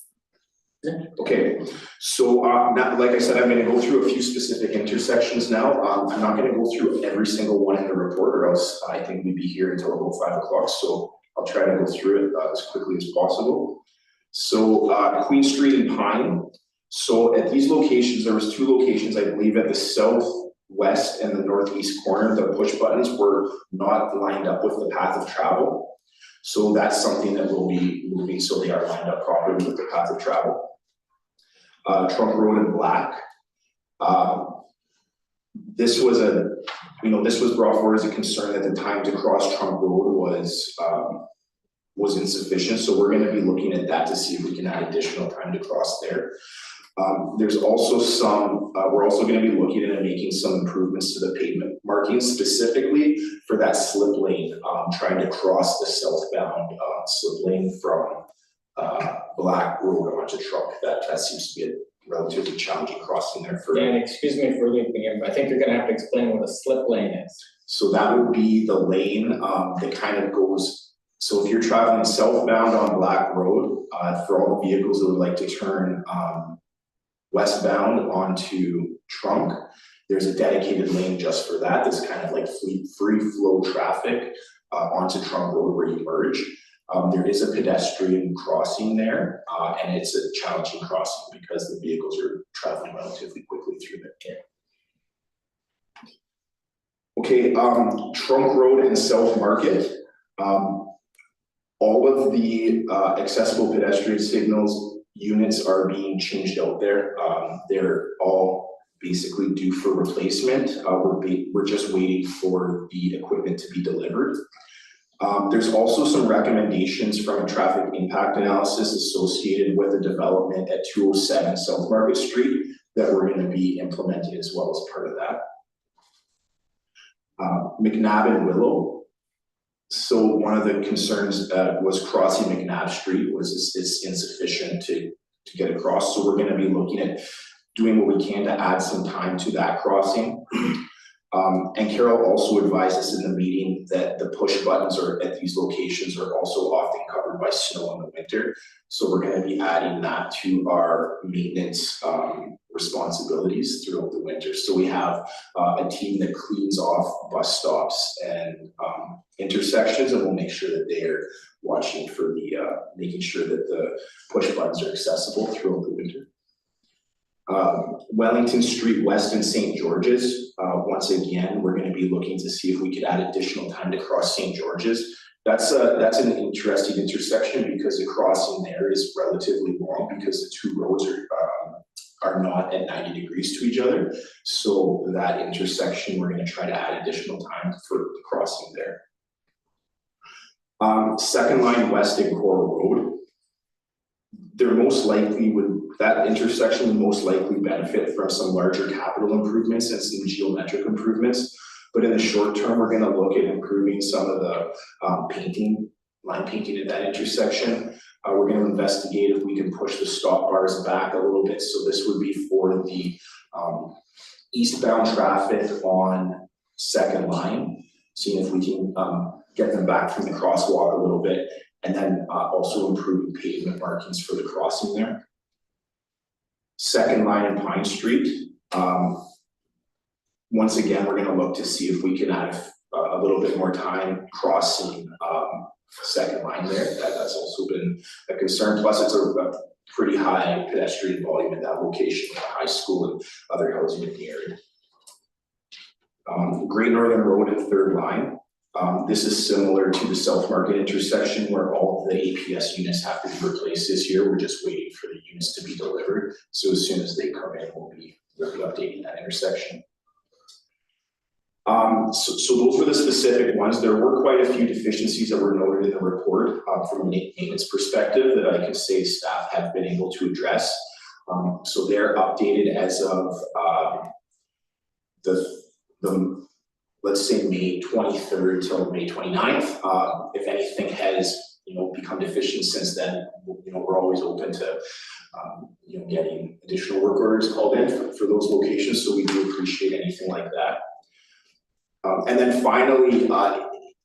Okay, so now, like I said, I'm gonna go through a few specific intersections now. I'm not gonna go through every single one in the report, or else I think we'd be here until about 5 o'clock, so I'll try to go through it as quickly as possible. So Queen Street and Pine. So at these locations, there was 2 locations, I believe, at the southwest and the northeast corner. The push buttons were not lined up with the path of travel. So that's something that we'll be moving, so they are lined up properly with the path of travel. Trunk Road in Black. This was brought forward as a concern that the time to cross Trunk Road was insufficient, so we're gonna be looking at that to see if we can add additional time to cross there. There's also we're also gonna be looking at making some improvements to the pavement markings, specifically for that slip lane, trying to cross the southbound slip lane from Black Road onto Trunk. That seems to be a relatively challenging crossing there for. Dan, excuse me for leaping in, but I think you're gonna have to explain what a slip lane is. So that would be the lane that kind of goes. So if you're traveling southbound on Black Road, for all the vehicles that would like to turn westbound onto Trunk, there's a dedicated lane just for that. That's kind of like free flow traffic onto Trunk Road where you merge. There is a pedestrian crossing there, and it's a challenging crossing because the vehicles are traveling relatively quickly through there. Okay, Trunk Road and South Market. All of the accessible pedestrian signals units are being changed out there. They're all basically due for replacement. We're just waiting for the equipment to be delivered. There's also some recommendations from a traffic impact analysis associated with the development at 207 South Market Street that we're going to be implementing as well as part of that. McNabb and Willow. So one of the concerns was crossing McNabb Street is insufficient to get across. So we're going to be looking at doing what we can to add some time to that crossing. And Carol also advised us in the meeting that the push buttons at these locations are also often covered by snow in the winter. So we're going to be adding that to our maintenance responsibilities throughout the winter. So we have a team that cleans off bus stops and intersections, and we'll make sure that they're watching for making sure that the push buttons are accessible throughout the winter. Wellington Street West and St. George's. Once again, we're going to be looking to see if we could add additional time to cross St. George's. That's an interesting intersection because the crossing there is relatively long because the 2 roads are not at 90 degrees to each other. So that intersection, we're going to try to add additional time for the crossing there. Second Line West and Coral Road. That intersection would most likely benefit from some larger capital improvements and some geometric improvements. But in the short term, we're gonna look at improving some of the line painting at that intersection. We're gonna investigate if we can push the stop bars back a little bit. So this would be for the eastbound traffic on Second Line, seeing if we can get them back from the crosswalk a little bit. And then also improving pavement markings for the crossing there. Second Line and Pine Street. Once again, we're going to look to see if we can add a little bit more time crossing Second Line there. That's also been a concern. Plus, it's a pretty high pedestrian volume at that location with a high school and other housing in the area. Great Northern Road and Third Line. This is similar to the South Market intersection where all of the APS units have to be replaced this year. We're just waiting for the units to be delivered. So as soon as they come in, we'll be updating that intersection. So those were the specific ones. There were quite a few deficiencies that were noted in the report, from a maintenance perspective that I can say staff have been able to address. So they're updated as of, the let's say May 23rd till May 29th. If anything has, become deficient since then, we're always open to, getting additional work orders called in for those locations. So we do appreciate anything like that. And then finally,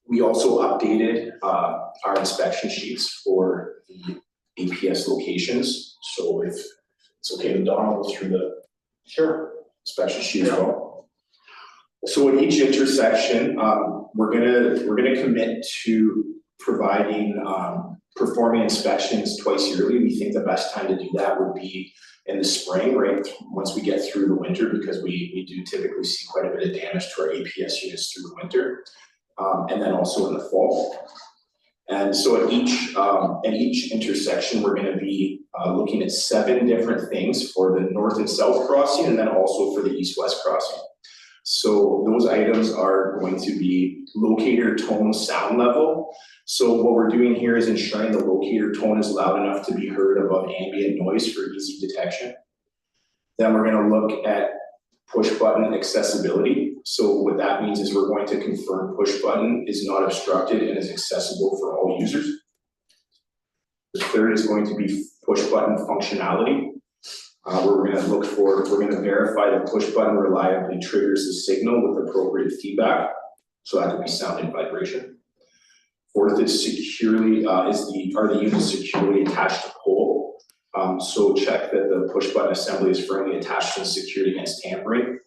we also updated our inspection sheets for the APS locations. So if it's okay with Don, I'll go through the inspection sheet as well. So at each intersection, we're gonna commit to providing performing inspections twice yearly. We think the best time to do that would be in the spring, right, once we get through the winter, because we do typically see quite a bit of damage to our APS units through the winter, and then also in the fall. And so at each intersection, we're going to be looking at 7 different things for the north and south crossing, and then also for the east-west crossing. So those items are going to be locator tone sound level. So what we're doing here is ensuring the locator tone is loud enough to be heard above ambient noise for easy detection. Then we're going to look at push button accessibility. So what that means is we're going to confirm push button is not obstructed and is accessible for all users. The third is going to be push button functionality. Where we're going to verify the push button reliably triggers the signal with appropriate feedback. So that could be sound and vibration. Fourth is securely, are the units securely attached to pole? So check that the push button assembly is firmly attached and secured against tampering.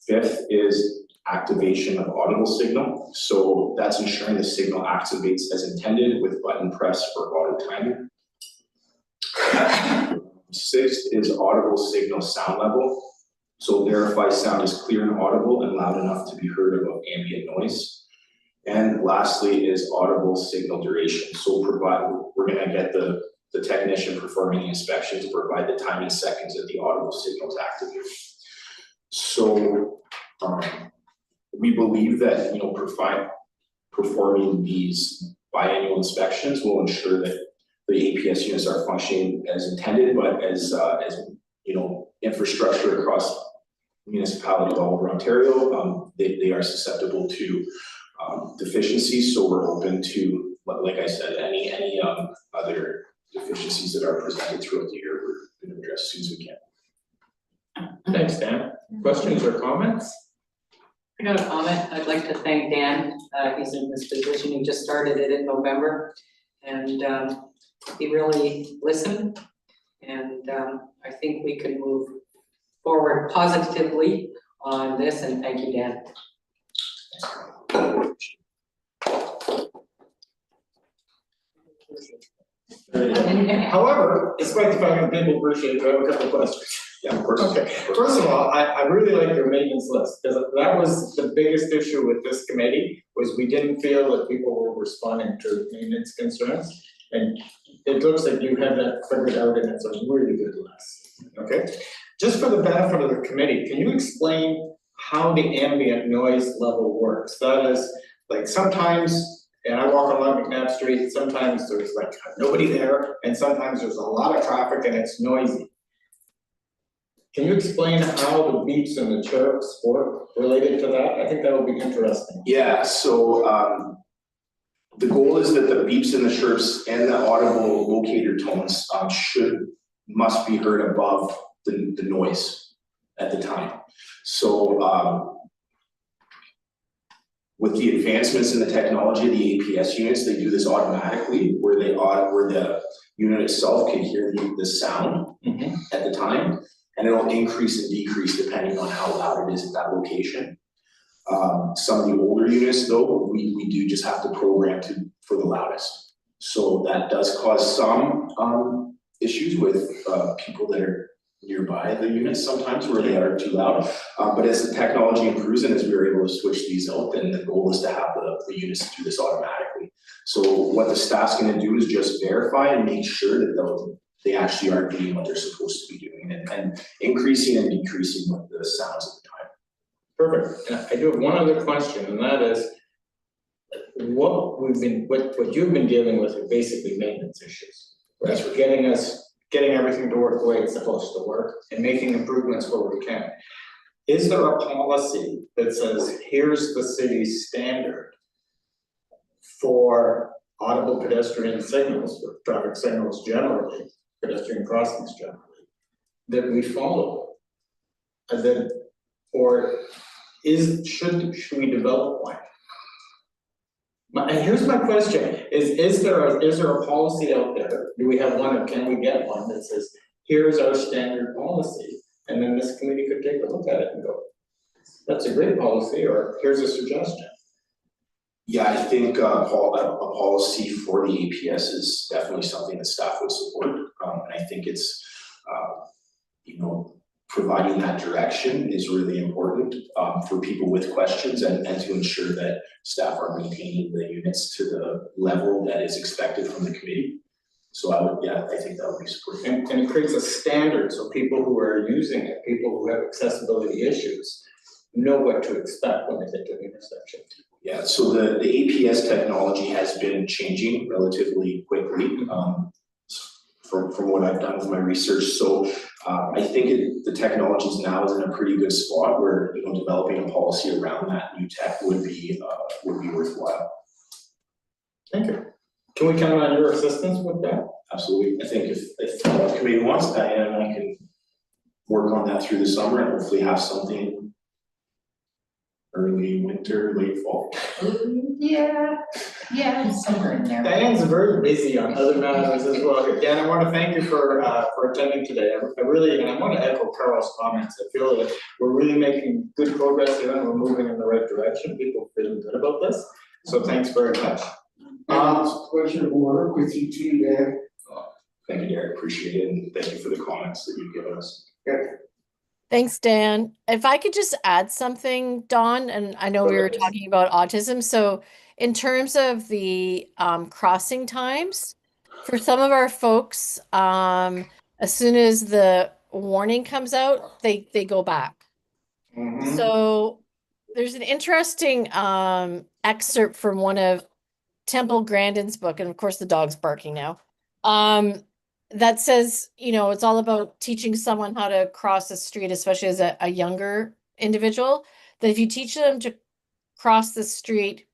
Fifth is activation of audible signal. So that's ensuring the signal activates as intended with button press or auto timing. Sixth is audible signal sound level. So verify sound is clear and audible and loud enough to be heard above ambient noise. And lastly is audible signal duration. So we're gonna get the technician performing the inspection to provide the time in seconds that the audible signal is activated. So we believe that performing these biannual inspections will ensure that the APS units are functioning as intended, but as infrastructure across municipalities all over Ontario, they are susceptible to deficiencies. So we're open to, like I said, any other deficiencies that are presented throughout the year. We're going to address as soon as we can. Thanks, Dan. Questions or comments? I got a comment. I'd like to thank Dan. He's in this position. He just started it in November, and he really listened. And I think we can move forward positively on this. And thank you, Dan. However, despite the fact that people appreciate it, I have a couple of questions. Yeah, of course. Okay, first of all, I really like your maintenance list, because that was the biggest issue with this committee, was we didn't feel that people were responding to maintenance concerns. And it looks like you have that figured out, and it's a really good list, okay? Just for the benefit of the committee, can you explain how the ambient noise level works? That is, like sometimes, and I walk along McNabb Street, sometimes there's like nobody there, and sometimes there's a lot of traffic and it's noisy. Can you explain how the beeps and the chirps work related to that? I think that would be interesting. Yeah, so the goal is that the beeps and the chirps and the audible locator tones must be heard above the noise at the time. So with the advancements in the technology of the APS units, they do this automatically, where the unit itself can hear the sound at the time, and it'll increase and decrease depending on how loud it is at that location. Some of the older units though, we do just have to program for the loudest. So that does cause some issues with people that are nearby the units sometimes where they are too loud. But as the technology improves and as we're able to switch these out, then the goal is to have the units do this automatically. So what the staff's gonna do is just verify and make sure that they actually are doing what they're supposed to be doing, and increasing and decreasing with the sounds at the time. Perfect. And I do have one other question, and that is, what you've been dealing with are basically maintenance issues. Right, for getting everything to work the way it's supposed to work and making improvements where we can. Is there a policy that says, here's the city's standard for audible pedestrian signals, or traffic signals generally, pedestrian crossings generally, that we follow? Should we develop one? And here's my question, is there a policy out there, do we have one, or can we get one that says, here's our standard policy? And then this committee could take a look at it and go, that's a great policy, or here's a suggestion. Yeah, I think a policy for the APS is definitely something that staff would support. And I think it's, providing that direction is really important for people with questions and to ensure that staff are maintaining the units to the level that is expected from the committee. So I think that would be supportive. And it creates a standard so people who are using it, people who have accessibility issues, know what to expect when they get to an intersection. Yeah, so the APS technology has been changing relatively quickly from what I've done with my research. So I think the technology now is in a pretty good spot where developing a policy around that new tech would be worthwhile. Thank you. Can we count on your assistance with that? Absolutely. I think if the committee wants, Diane and I can work on that through the summer and hopefully have something early winter, late fall. Yeah, somewhere in there. Diane's very busy on other matters as well. Dan, I want to thank you for attending today. I really, and I want to echo Carl's comments. I feel that we're really making good progress here and we're moving in the right direction. People are feeling good about this. So thanks very much. It's a pleasure to work with you too, Dan. Thank you, Derek. Appreciate it. And thank you for the comments that you've given us. Thanks, Dan. If I could just add something, Dawn, and I know we were talking about autism. So in terms of the crossing times, for some of our folks, as soon as the warning comes out, they go back. Mm-hmm. So there's an interesting excerpt from one of Temple Grandin's book, and of course the dog's barking now, that says, it's all about teaching someone how to cross the street, especially as a younger individual, that if you teach them to cross the street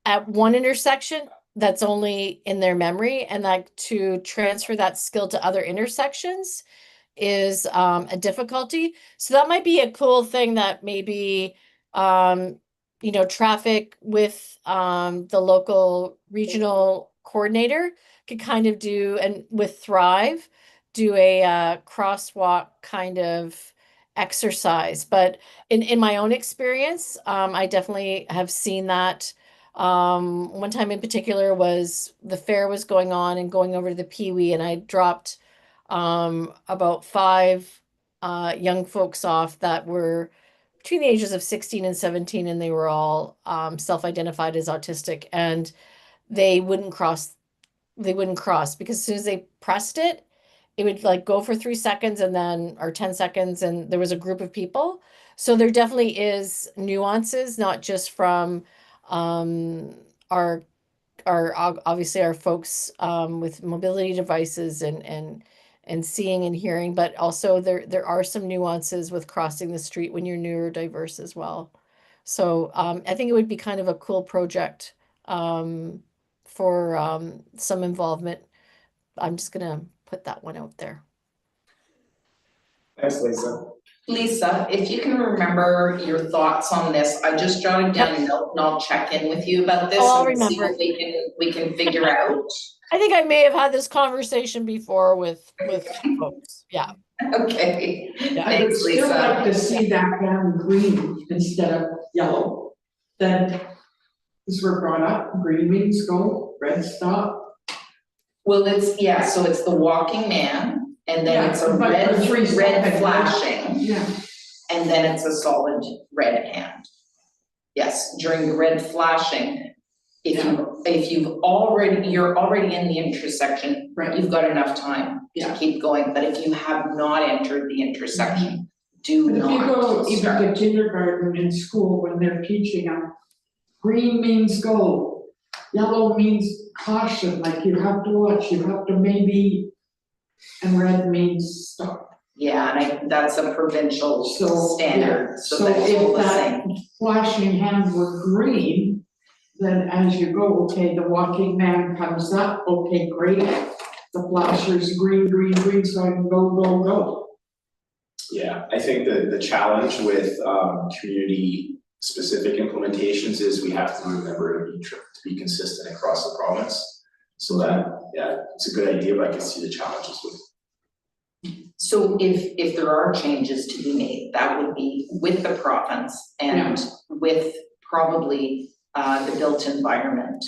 at one intersection, that's only in their memory, and like to transfer that skill to other intersections is a difficulty. So that might be a cool thing that maybe traffic with the local regional coordinator could kind of do, and with Thrive, do a crosswalk kind of exercise. But in my own experience, I definitely have seen that. One time in particular was the fair was going on and going over to the Pee-wee, and I dropped about 5 young folks off that were between the ages of 16 and 17, and they were all self-identified as autistic, and they wouldn't cross because as soon as they pressed it, it would like go for 3 seconds and then, or 10 seconds, and there was a group of people. So there definitely is nuances, not just from our obviously our folks with mobility devices and seeing and hearing, but also there are some nuances with crossing the street when you're neurodiverse as well. So I think it would be kind of a cool project for some involvement. I'm just gonna put that one out there. Thanks, Lisa. Lisa, if you can remember your thoughts on this, I just jotted down a note and I'll check in with you about this I'll and see remember. what we can figure out. I think I may have had this conversation before with folks. Yeah. Okay. Yeah. I would Thanks, still like Lisa. to see that down green instead of yellow. Then, as we're brought up, green means go, red stop. Well, so it's the walking man, and then it's a Yeah, but red the 3 seconds. flashing, Yeah. and then it's a solid red hand. Yes, during the red flashing, you're already in the intersection, Right. you've got enough time to Yeah. keep going, but if you have not entered the intersection, do But if you go not even start. to kindergarten in school, when they're teaching them, green means go, yellow means caution, like you have to watch, you have to maybe, and red means stop. Yeah, and that's a provincial So, standard, so So that's all if the that same. flashing hand were green, then as you go, okay, the walking man comes up, okay, great. The flasher's green, green, green, so I can go, go, go. Yeah, I think the challenge with community specific implementations is we have to remember to be consistent across the province. So that, yeah, it's a good idea, but I can see the challenges with it. So if there are changes to be made, that would be with the province and with probably the built environment,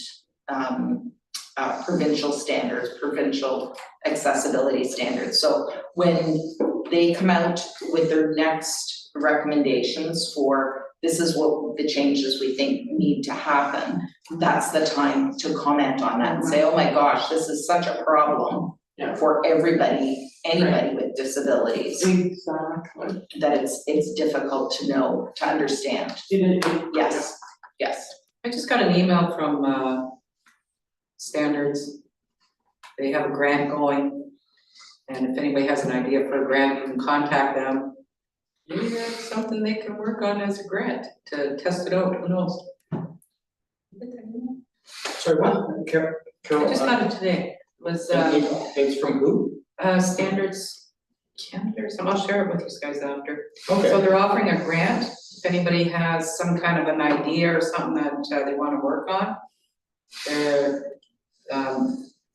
provincial standards, provincial accessibility standards. So when they come out with their next recommendations for this is what the changes we think need to happen, that's the time to comment on that and say, oh my gosh, this is such a problem for everybody, anybody with disabilities, Exactly. that it's difficult to know, to understand. Yes, yes. I just got an email from Standards. They have a grant going, and if anybody has an idea for a grant, you can contact them. Maybe that's something they can work on as a grant to test it out, who knows? Sorry, what? Carol? I just got it today, it was It's from who? Standards Canada or something, I'll share it with you guys after. Okay. So they're offering a grant, if anybody has some kind of an idea or something that they wanna work on.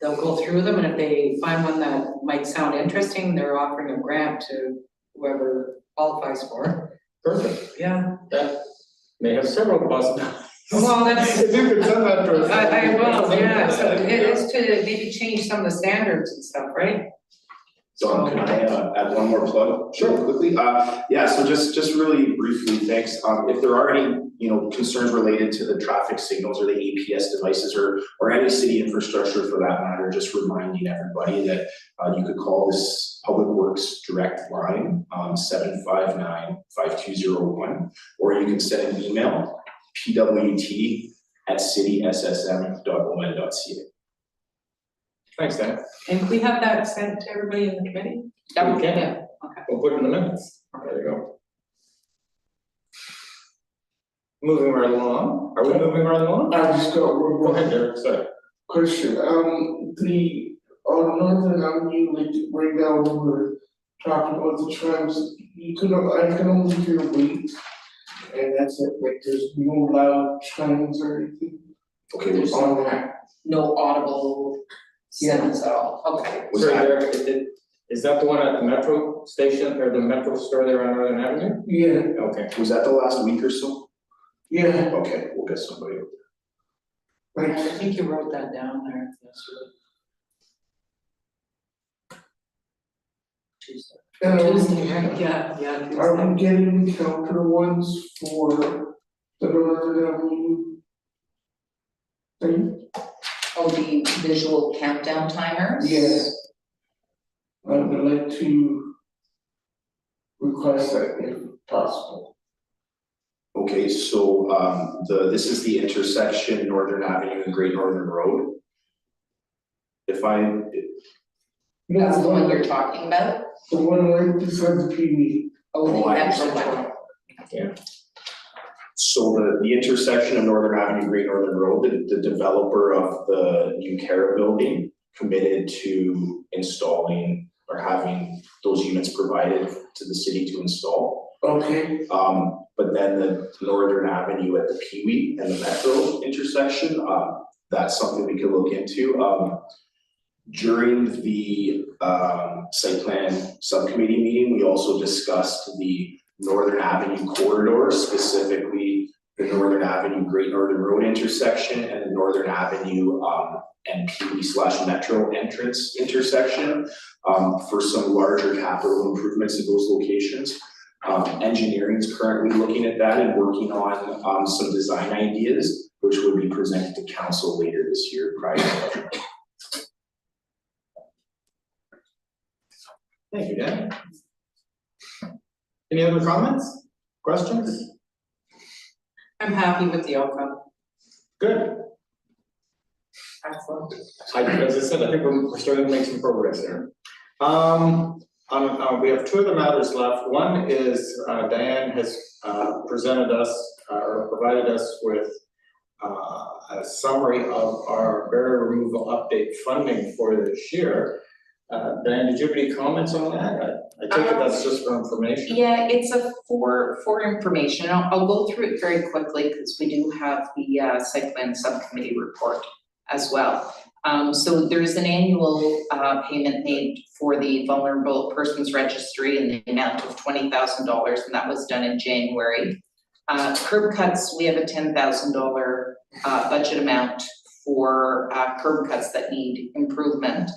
They'll go through them, and if they find one that might sound interesting, they're offering a grant to whoever qualifies for it. Perfect. Yeah. That may have several possibilities. Well, that's. If you could send that to us. I will, yeah, so it is to maybe change some of the standards and stuff, right? Don, can I add one more plug? Sure. Quickly, yeah, so just really briefly, thanks. If there are any, concerns related to the traffic signals or the APS devices or any city infrastructure for that matter, just reminding everybody that you could call this Public Works direct line, 759-5201, or you can send an email, pwt@cityssm.on.ca. Thanks, Dan. And we have that sent to everybody in the committee? Yeah, we can. Yeah, okay. We'll put it in the minutes. There you go. Moving right along. Are we moving right along? I just got one Go more ahead, Derek, sorry. question, on Northern Avenue, like right now, when we're talking about the trams, I can only hear weight. And that's it, like there's no loud chimes or anything. Okay, There's on that. no audible sounds at all, okay. Sorry, Derek, is that the one at the metro station or the metro store there on Northern Avenue? Yeah, Okay. was that the last week or so? yeah, Okay, we'll get somebody over there. I like, think you wrote that down there. Tuesday. Tuesday, right? Yeah, Tuesday. are we getting counter ones for the Northern Avenue thing? Oh, the visual countdown timers? Yeah. I would like to request that if possible. Okay, so this is the intersection Northern Avenue and Great Northern Road. That's the one you're talking about? The one right beside the PV. Oh, the I metro understand. one. Yeah. So the intersection of Northern Avenue, Great Northern Road, the developer of the new Cara building committed to installing or having those units provided to the city to install. Okay, But then the Northern Avenue at the Peewee and the Metro intersection, that's something we could look into. During the site plan subcommittee meeting, we also discussed the Northern Avenue corridor, specifically the Northern Avenue Great Northern Road intersection and the Northern Avenue and Peewee/Metro entrance intersection for some larger capital improvements in those locations. Engineering is currently looking at that and working on some design ideas, which would be presented to council later this year prior to budget. Thank you, Dan. Any other comments, questions? I'm happy with the outcome. Good. Excellent. As I said, I think we're starting to make some progress there. We have two other matters left. One is Diane has presented us or provided us with a summary of our barrier removal update funding for this year. Diane, did you have any comments on that? I take it that's just for information. Yeah, it's for information. I'll go through it very quickly because we do have the site plan subcommittee report as well. So there's an annual payment made for the Vulnerable Persons Registry in the amount of $20,000, and that was done in January. Curb cuts, we have a $10,000 budget amount for curb cuts that need improvement.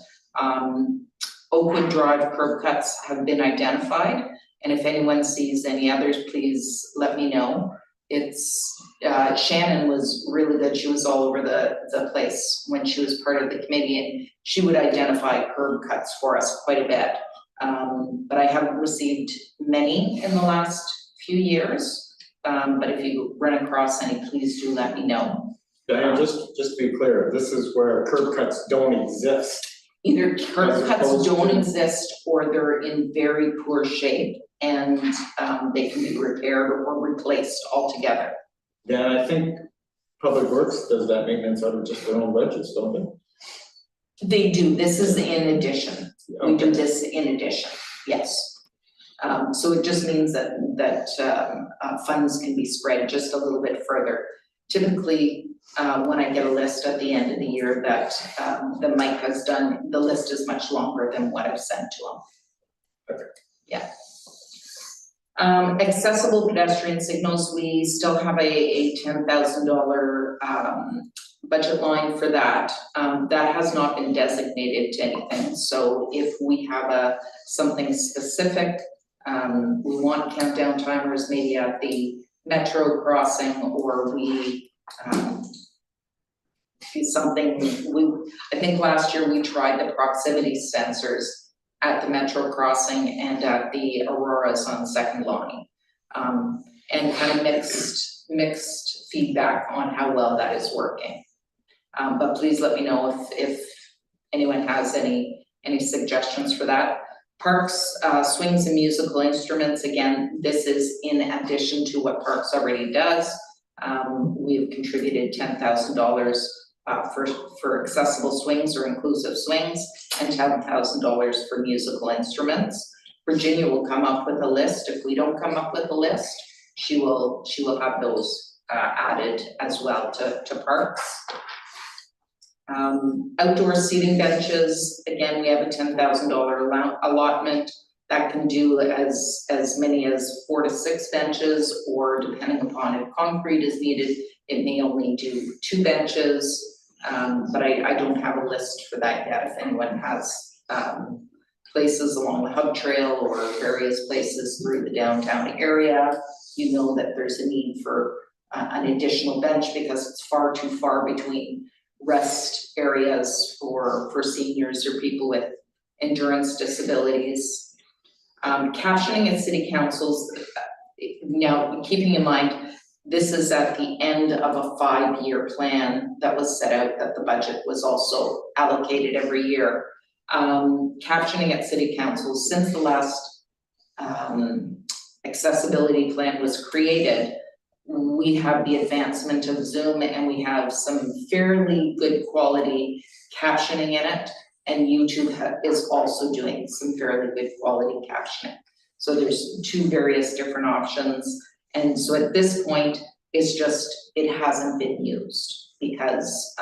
Oakwood Drive curb cuts have been identified, and if anyone sees any others, please let me know. It's Shannon was really good. She was all over the place when she was part of the committee, and she would identify curb cuts for us quite a bit. But I haven't received many in the last few years. But if you run across any, please do let me know. Diane, just to be clear, this is where curb cuts don't exist. Either curb cuts don't exist or they're in very poor shape and they can be repaired or replaced altogether. Yeah, I think Public Works does that maintenance out of just their own budgets, don't they? They do. This is in addition. Okay. We do this in addition, yes. So it just means that funds can be spread just a little bit further. Typically, when I get a list at the end of the year that Mike has done, the list is much longer than what I've sent to him. Okay. Yeah. Accessible pedestrian signals, we still have a $10,000 budget line for that. That has not been designated to anything. So if we have something specific, we want countdown timers maybe at the metro crossing, or we something, I think last year we tried the proximity sensors at the metro crossing and at the Auroras on Second Lonnie. And kind of mixed feedback on how well that is working. But please let me know if anyone has any suggestions for that. Parks, swings and musical instruments, again, this is in addition to what Parks already does. We've contributed $10,000 for accessible swings or inclusive swings and $10,000 for musical instruments. Virginia will come up with a list. If we don't come up with a list, she will have those added as well to Parks. Outdoor seating benches, again, we have a $10,000 allotment that can do as many as 4 to 6 benches, or depending upon if concrete is needed, it may only do 2 benches. But I don't have a list for that yet. If anyone has places along the hub trail or various places through the downtown area, you know that there's a need for an additional bench because it's far too far between rest areas for seniors or people with endurance disabilities. Captioning at city councils, now keeping in mind, this is at the end of a 5-year plan that was set out, that the budget was also allocated every year. Captioning at city councils, since the last accessibility plan was created, we have the advancement of Zoom and we have some fairly good quality captioning in it, and YouTube is also doing some fairly good quality captioning. So there's 2 various different options. And so at this point, it hasn't been used because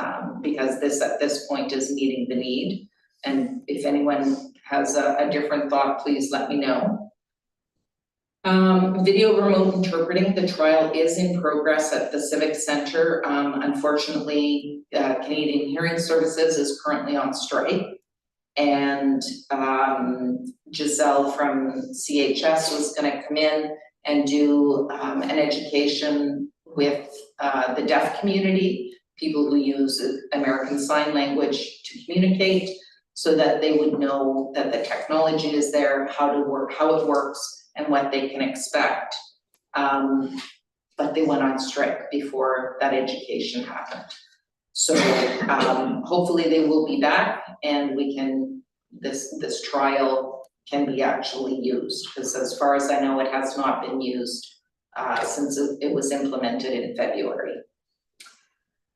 this at this point is meeting the need. And if anyone has a different thought, please let me know. Video remote interpreting, the trial is in progress at the Civic Center. Unfortunately, Canadian Hearing Services is currently on strike. And Giselle from CHS was gonna come in and do an education with the deaf community, people who use American Sign Language to communicate, so that they would know that the technology is there, how it works, and what they can expect. But they went on strike before that education happened. So, hopefully they will be back and we can, this trial can be actually used, because as far as I know, it has not been used since it was implemented in February.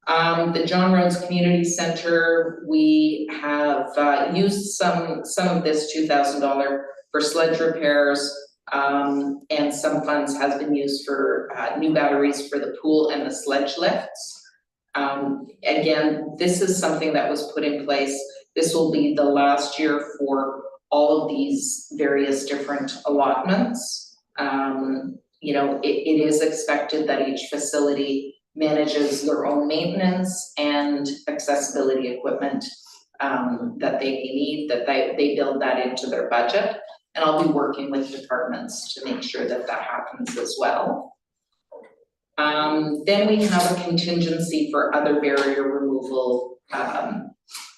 The John Rhodes Community Center, we have used some of this $2,000 for sledge repairs, and some funds has been used for new batteries for the pool and the sledge lifts. Again, this is something that was put in place. This will be the last year for all of these various different allotments. You know, it is expected that each facility manages their own maintenance and accessibility equipment that they need, that they build that into their budget. And I'll be working with departments to make sure that that happens as well. Then we have a contingency for other barrier removal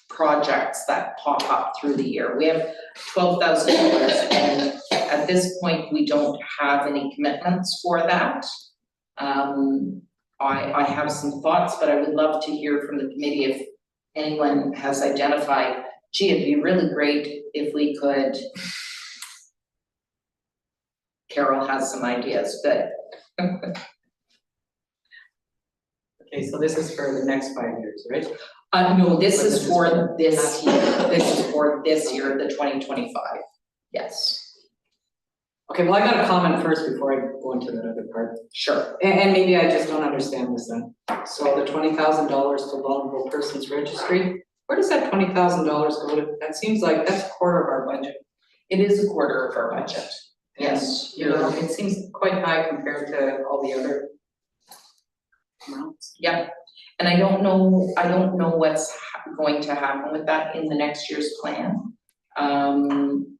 projects that pop up through the year. We have $12,000, and at this point, we don't have any commitments for that. I have some thoughts, but I would love to hear from the committee if anyone has identified, gee, it'd be really great if we could. Carol has some ideas, but. Okay, so this is for the next 5 years, right? No, this is for this year, this is for this year, the 2025, yes. Okay, well, I got a comment first before I go into that other part. Sure. And maybe I just don't understand this then. So the $20,000 to Vulnerable Persons Registry, where does that $20,000 go to? That seems like that's a quarter of our budget. It is a quarter of our budget, yes. You know, it seems quite high compared to all the other amounts. Yep, and I don't know what's going to happen with that in the next year's plan.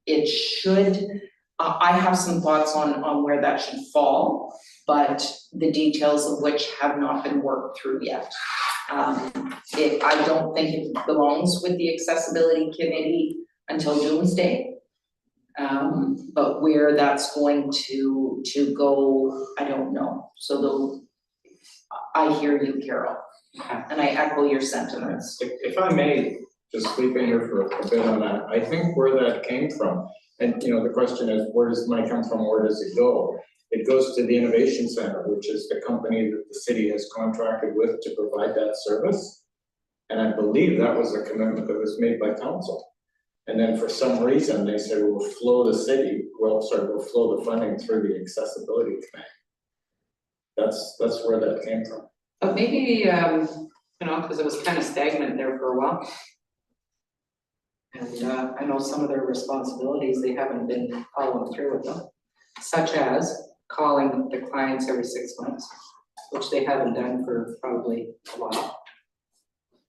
It should, I have some thoughts on where that should fall, but the details of which have not been worked through yet. I don't think it belongs with the accessibility committee until doomsday. But where that's going to go, I don't know. So I hear you, Carol, and I echo your sentiments. If I may just sweep in here for a bit on that, I think where that came from, and you know, the question is, where does money come from, where does it go? It goes to the Innovation Center, which is the company that the city has contracted with to provide that service. And I believe that was a commitment that was made by council. And then for some reason, they said, we'll flow the funding through the accessibility committee. That's where that came from. But maybe, you know, because it was kind of stagnant there for a while. And I know some of their responsibilities, they haven't been following through with them, such as calling the clients every 6 months, which they haven't done for probably a while.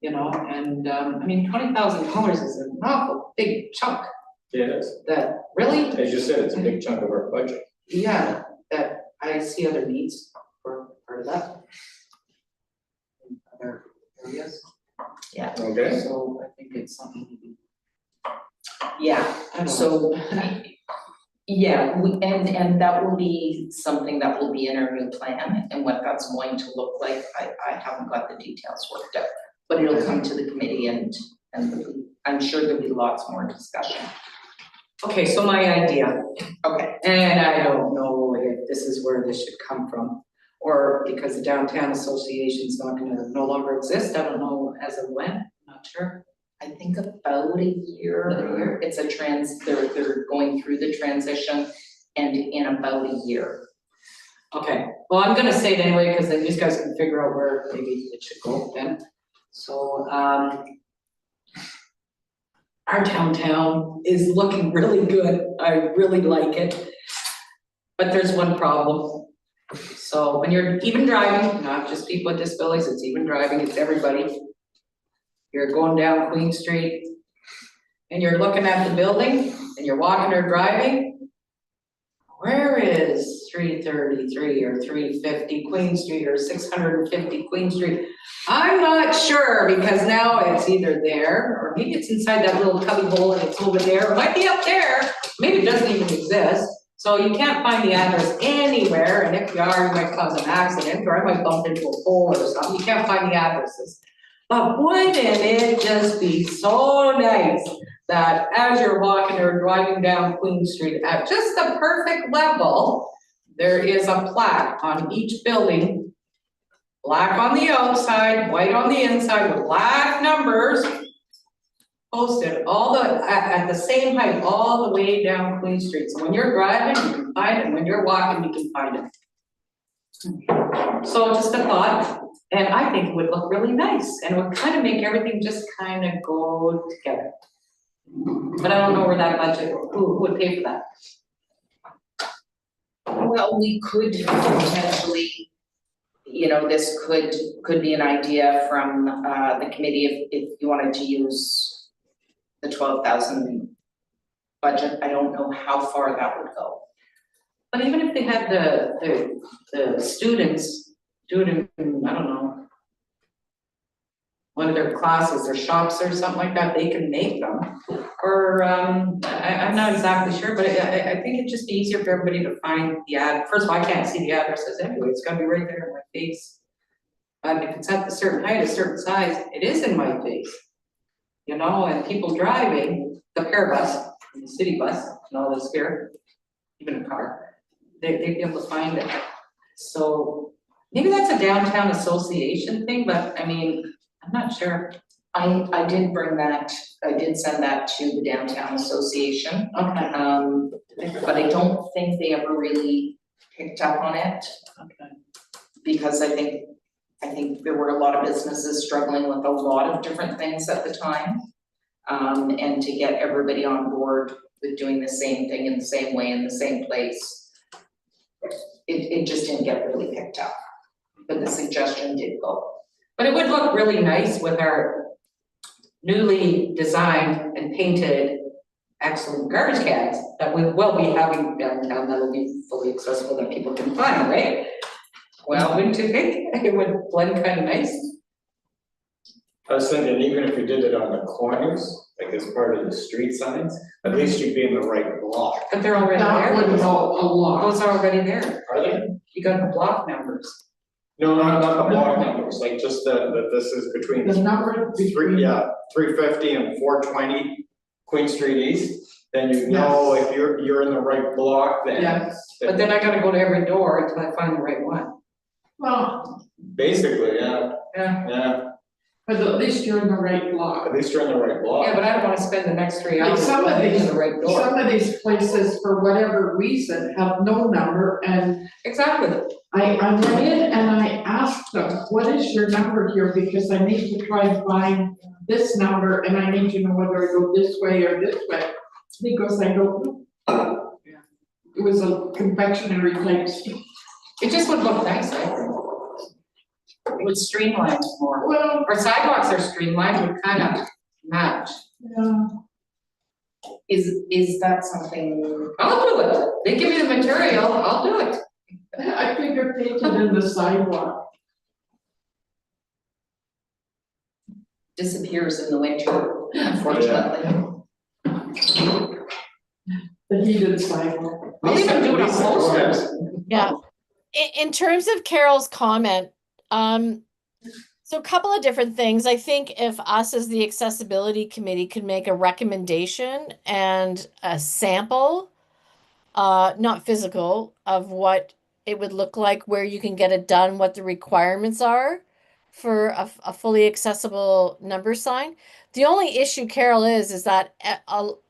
You know, and I mean, $20,000 is an awful big chunk. It is. That really, As you said, it's a big chunk of our budget. yeah, that I see other needs for part of that. In other areas. Yeah. Okay. So I think it's something to be. Yeah, I don't know. so, yeah, and that will be something that will be in our new plan, and what that's going to look like, I haven't got the details worked out. But it'll come to the committee and I'm sure there'll be lots more discussion. Okay, so my idea, Okay, and I don't know if this is where this should come from, or because the downtown association's not gonna no longer exist, I don't know as of when, I'm not sure. I think about a year, it's a they're going through the transition, and in about a year. Okay, well, I'm gonna say it anyway, because then you guys can figure out where maybe it should go then. So, our downtown is looking really good, I really like it. But there's one problem. So when you're even driving, not just people with disabilities, it's even driving, it's everybody. You're going down Queen Street and you're looking at the building and you're walking or driving. Where is 333 or 350 Queen Street or 650 Queen Street? I'm not sure, because now it's either there, or maybe it's inside that little cubby hole and it's over there, it might be up there, maybe it doesn't even exist. So you can't find the address anywhere, and if you are, you might cause an accident, or I might bump into a pole or something, you can't find the addresses. But wouldn't it just be so nice that as you're walking or driving down Queen Street at just the perfect level, there is a plaque on each building, black on the outside, white on the inside with black numbers, posted all at the same height, all the way down Queen Street. So when you're driving, you can find it, when you're walking, you can find it. So just a thought, and I think it would look really nice, and it would kind of make everything just kind of go together. But I don't know where that budget, who would pay for that? Well, we could potentially, you know, this could be an idea from the committee if you wanted to use the 12,000 budget. I don't know how far that would go. But even if they had the students do it in, I don't know, one of their classes or shops or something like that, they can make them. Or, I'm not exactly sure, but I think it'd just be easier for everybody to find the ad. First of all, I can't see the addresses anyway, it's gonna be right there in my face. But if it's at a certain height, a certain size, it is in my face. You know, and people driving the pair bus, the city bus, and all this here, even a car, they'd be able to find it. So maybe that's a downtown association thing, but I mean, I'm not sure. I did bring that, I did send that to the downtown association. Okay. But I don't think they ever really picked up on it. Okay. Because I think there were a lot of businesses struggling with a lot of different things at the time. And to get everybody on board with doing the same thing in the same way, in the same place, it just didn't get really picked up. But the suggestion did go. But it would look really nice with our newly designed and painted excellent garbage cans that we will be having downtown that'll be fully accessible that people can find, right? Well, wouldn't you think? It would blend kind of nice. I was thinking, even if we did it on the corners, like as part of the street signs, at least you'd be in the right block. But they're already That there. would help a lot. Those are already there. Are they? You got the block numbers. No, not the block numbers, like just that this is between The number between. 350 and 420 Queen Street East. Then you know if you're in the right block, then. Yes, But then I gotta go to every door until I find the right one. well, Basically, yeah, Yeah. but at least you're in the right block. at least you're in the right block. Yeah, but I don't wanna spend the next 3 Like hours some of going to these, the right door. some of these places, for whatever reason, have no number, and Exactly. I went in and I asked them, what is your number here, because I need to try and find this number, and I need to know whether I go this way or this way. He goes, I don't know. Yeah. It was a confectionery type store. It just would look nice, I think. It would streamline more. Well, Our sidewalks are streamlined, would kind of match. yeah, Is that something, I'll do it. They give me the material, I'll do it. I figured painted in the sidewalk. disappears in the winter, unfortunately? The heated sidewalk. I'll even do it on Lisa, go ahead. posters. Yeah. In terms of Carol's comment, so a couple of different things. I think if us as the accessibility committee could make a recommendation and a sample, not physical, of what it would look like, where you can get it done, what the requirements are for a fully accessible number sign. The only issue, Carol, is that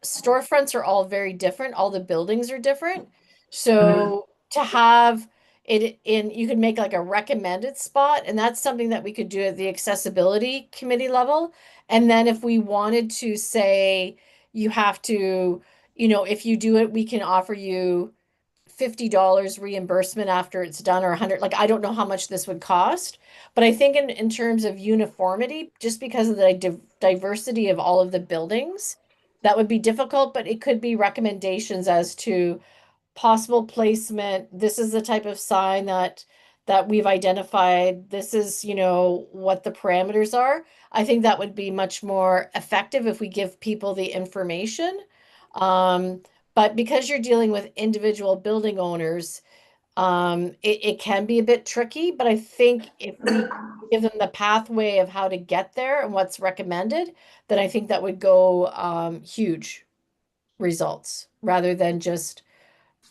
storefronts are all very different. All the buildings are different. So to have it in, you could make like a recommended spot, and that's something that we could do at the accessibility committee level. And then if we wanted to say, you have to, you know, if you do it, we can offer you $50 reimbursement after it's done, or 100, like, I don't know how much this would cost, but I think in terms of uniformity, just because of the diversity of all of the buildings, that would be difficult, but it could be recommendations as to possible placement. This is the type of sign that we've identified. This is, you know, what the parameters are. I think that would be much more effective if we give people the information. But because you're dealing with individual building owners, it can be a bit tricky, but I think if we give them the pathway of how to get there and what's recommended, then I think that would go huge results rather than just,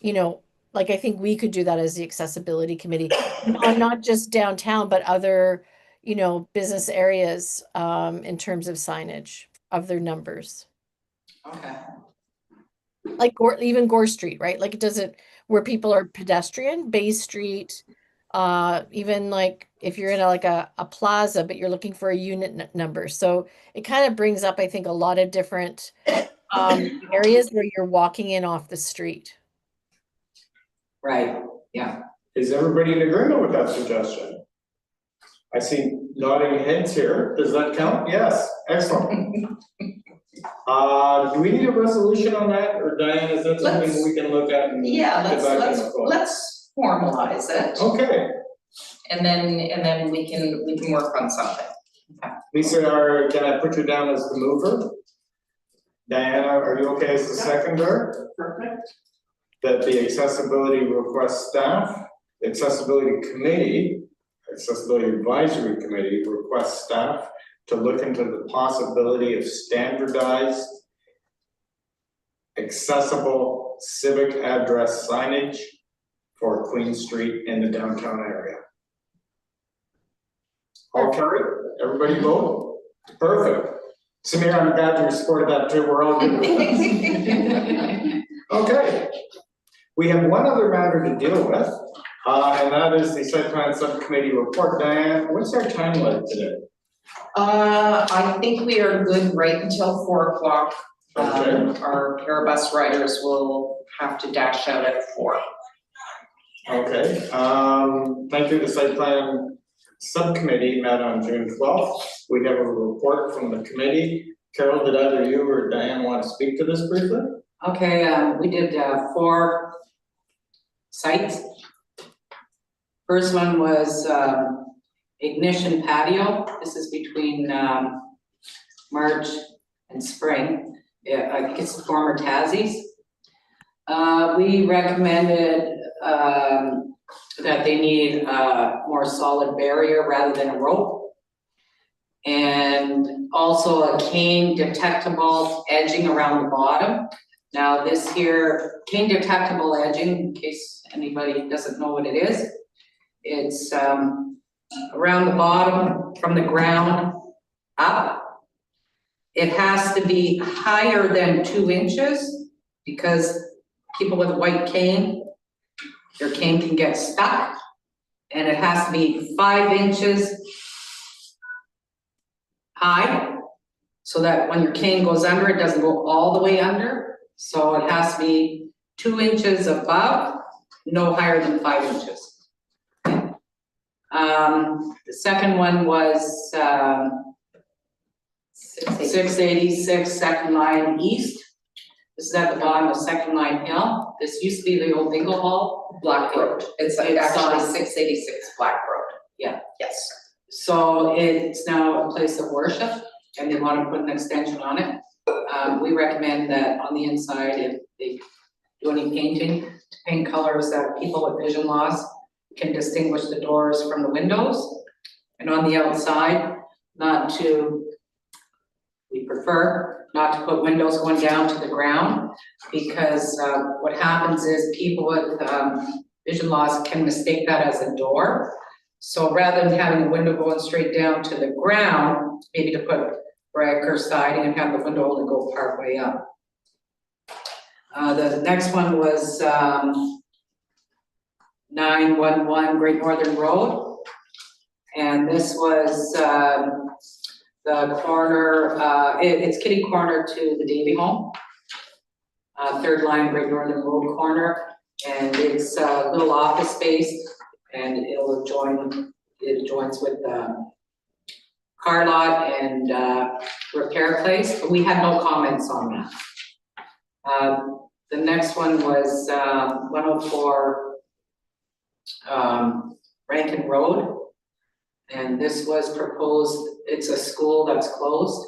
like I think we could do that as the accessibility committee, not just downtown, but other, business areas in terms of signage of their numbers. Okay. Like even Gore Street, right? Like it doesn't, where people are pedestrian, Bay Street, even like if you're in a plaza, but you're looking for a unit number. So it kind of brings up, I think, a lot of different areas where you're walking in off the street. Right, yeah. Is everybody in agreement with that suggestion? I see nodding heads here. Does that count? Yes, excellent. Do we need a resolution on that, or Diane, is that something we can look at and Yeah, get back in the quote? let's formalize it, Okay, and then we can work on something. Lisa, can I put you down as the mover? Diana, are you okay as the seconder? Perfect. That the accessibility request staff, accessibility committee, accessibility advisory committee requests staff to look into the possibility of standardized accessible civic address signage for Queen Street in the downtown area. All carried? Everybody vote? Perfect. Samir, I'm glad you supported that too. We're all good with that. Okay. We have one other matter to deal with, and that is the site plan subcommittee report. Diane, what's our timeline today? I think we are good right until 4 o'clock. Okay. Our Parabus riders will have to dash out at 4. Okay, thank you. The site plan subcommittee met on June 12th. We have a report from the committee. Carol, did either you or Diane want to speak to this briefly? Okay, we did 4 sites. First one was Ignition Patio. This is between March and Spring. Yeah, I think it's the former Tassie's. We recommended that they need a more solid barrier rather than a rope. And also a cane detectable edging around the bottom. Now this here, cane detectable edging, in case anybody doesn't know what it is, it's around the bottom from the ground up. It has to be higher than 2 inches because people with a white cane, their cane can get stuck. And it has to be 5 inches high so that when your cane goes under, it doesn't go all the way under. So it has to be 2 inches above, no higher than 5 inches. The second one was 686 Second Line East. This is at the bottom of Second Line Hill. This used to be the old bingo hall. Black Road. It's actually 686 Black Road. Yeah. Yes. So it's now a place of worship and they want to put an extension on it. We recommend that on the inside, if they do any painting, to paint colors that people with vision loss can distinguish the doors from the windows. And on the outside, we prefer not to put windows going down to the ground because what happens is people with vision loss can mistake that as a door. So rather than having a window going straight down to the ground, maybe to put brick or siding and have the window only go part way up. The next one was 911 Great Northern Road. And this was the corner, it's kitty corner to the Davy home. Third line Great Northern Road corner. And it's a little office space and it joins with car lot and repair place, but we had no comments on that. The next one was 104 Rankin Road. And this was proposed, it's a school that's closed.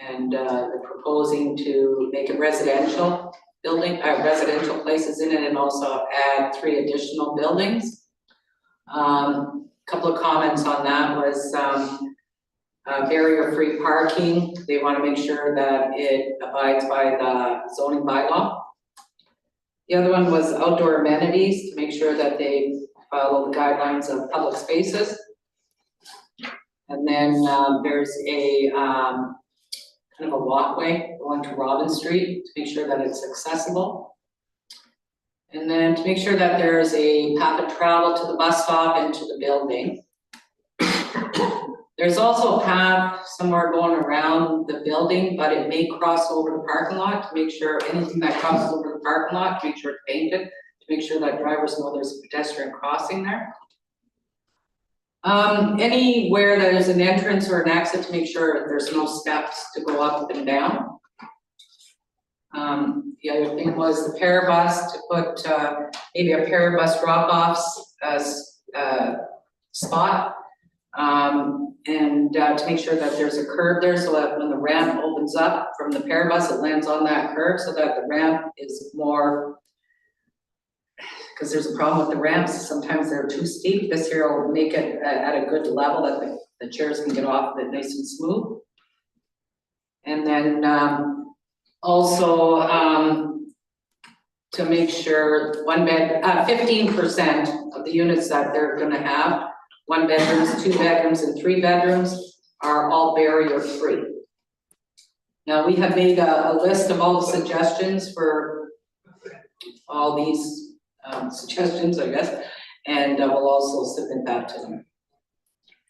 And they're proposing to make it residential residential places in it and also add 3 additional buildings. Couple of comments on that was, barrier-free parking. They wanna make sure that it abides by the zoning bylaw. The other one was outdoor amenities, to make sure that they follow the guidelines of public spaces. And then, there's a, kind of a walkway going to Robin Street to make sure that it's accessible. And then to make sure that there's a path of travel to the bus stop and to the building. There's also a path somewhere going around the building, but it may cross over the parking lot to make sure anything that crosses over the parking lot, to make sure it's painted, to make sure that drivers know there's a pedestrian crossing there. Anywhere there's an entrance or an exit, to make sure there's no steps to go up and down. The other thing was the Parabus, to put maybe a Parabus drop-offs spot. And to make sure that there's a curb there, so that when the ramp opens up from the Parabus, it lands on that curb, so that the ramp is more, because there's a problem with the ramps, sometimes they're too steep. This here will make it at a good level that the chairs can get off of it nice and smooth. And then also to make sure 15% of the units that they're gonna have, 1 bedrooms, 2 bedrooms, and 3 bedrooms, are all barrier free. Now, we have made a list of all the suggestions for all these suggestions, I guess, and we'll also submit that to them.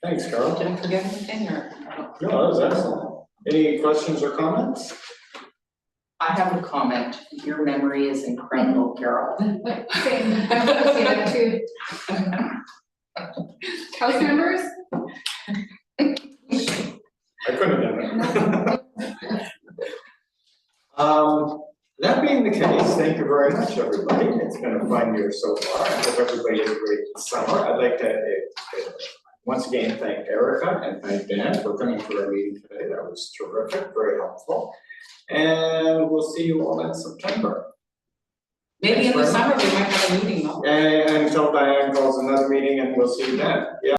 Thanks, Carol. Did I forget anything, or? No, that was excellent. Any questions or comments? I have a comment. Your memory is incredible, Carol. Same, I was gonna say that too. House members? I couldn't have done it. That being the case, thank you very much, everybody. It's been a fun year so far. I hope everybody has a great summer. I'd like to once again thank Erica and thank Dan for coming to our meeting today. That was terrific, very helpful. And we'll see you all in September. Maybe in the summer, we might have a meeting, though. And until Diane calls another meeting, and we'll see you then. Yeah.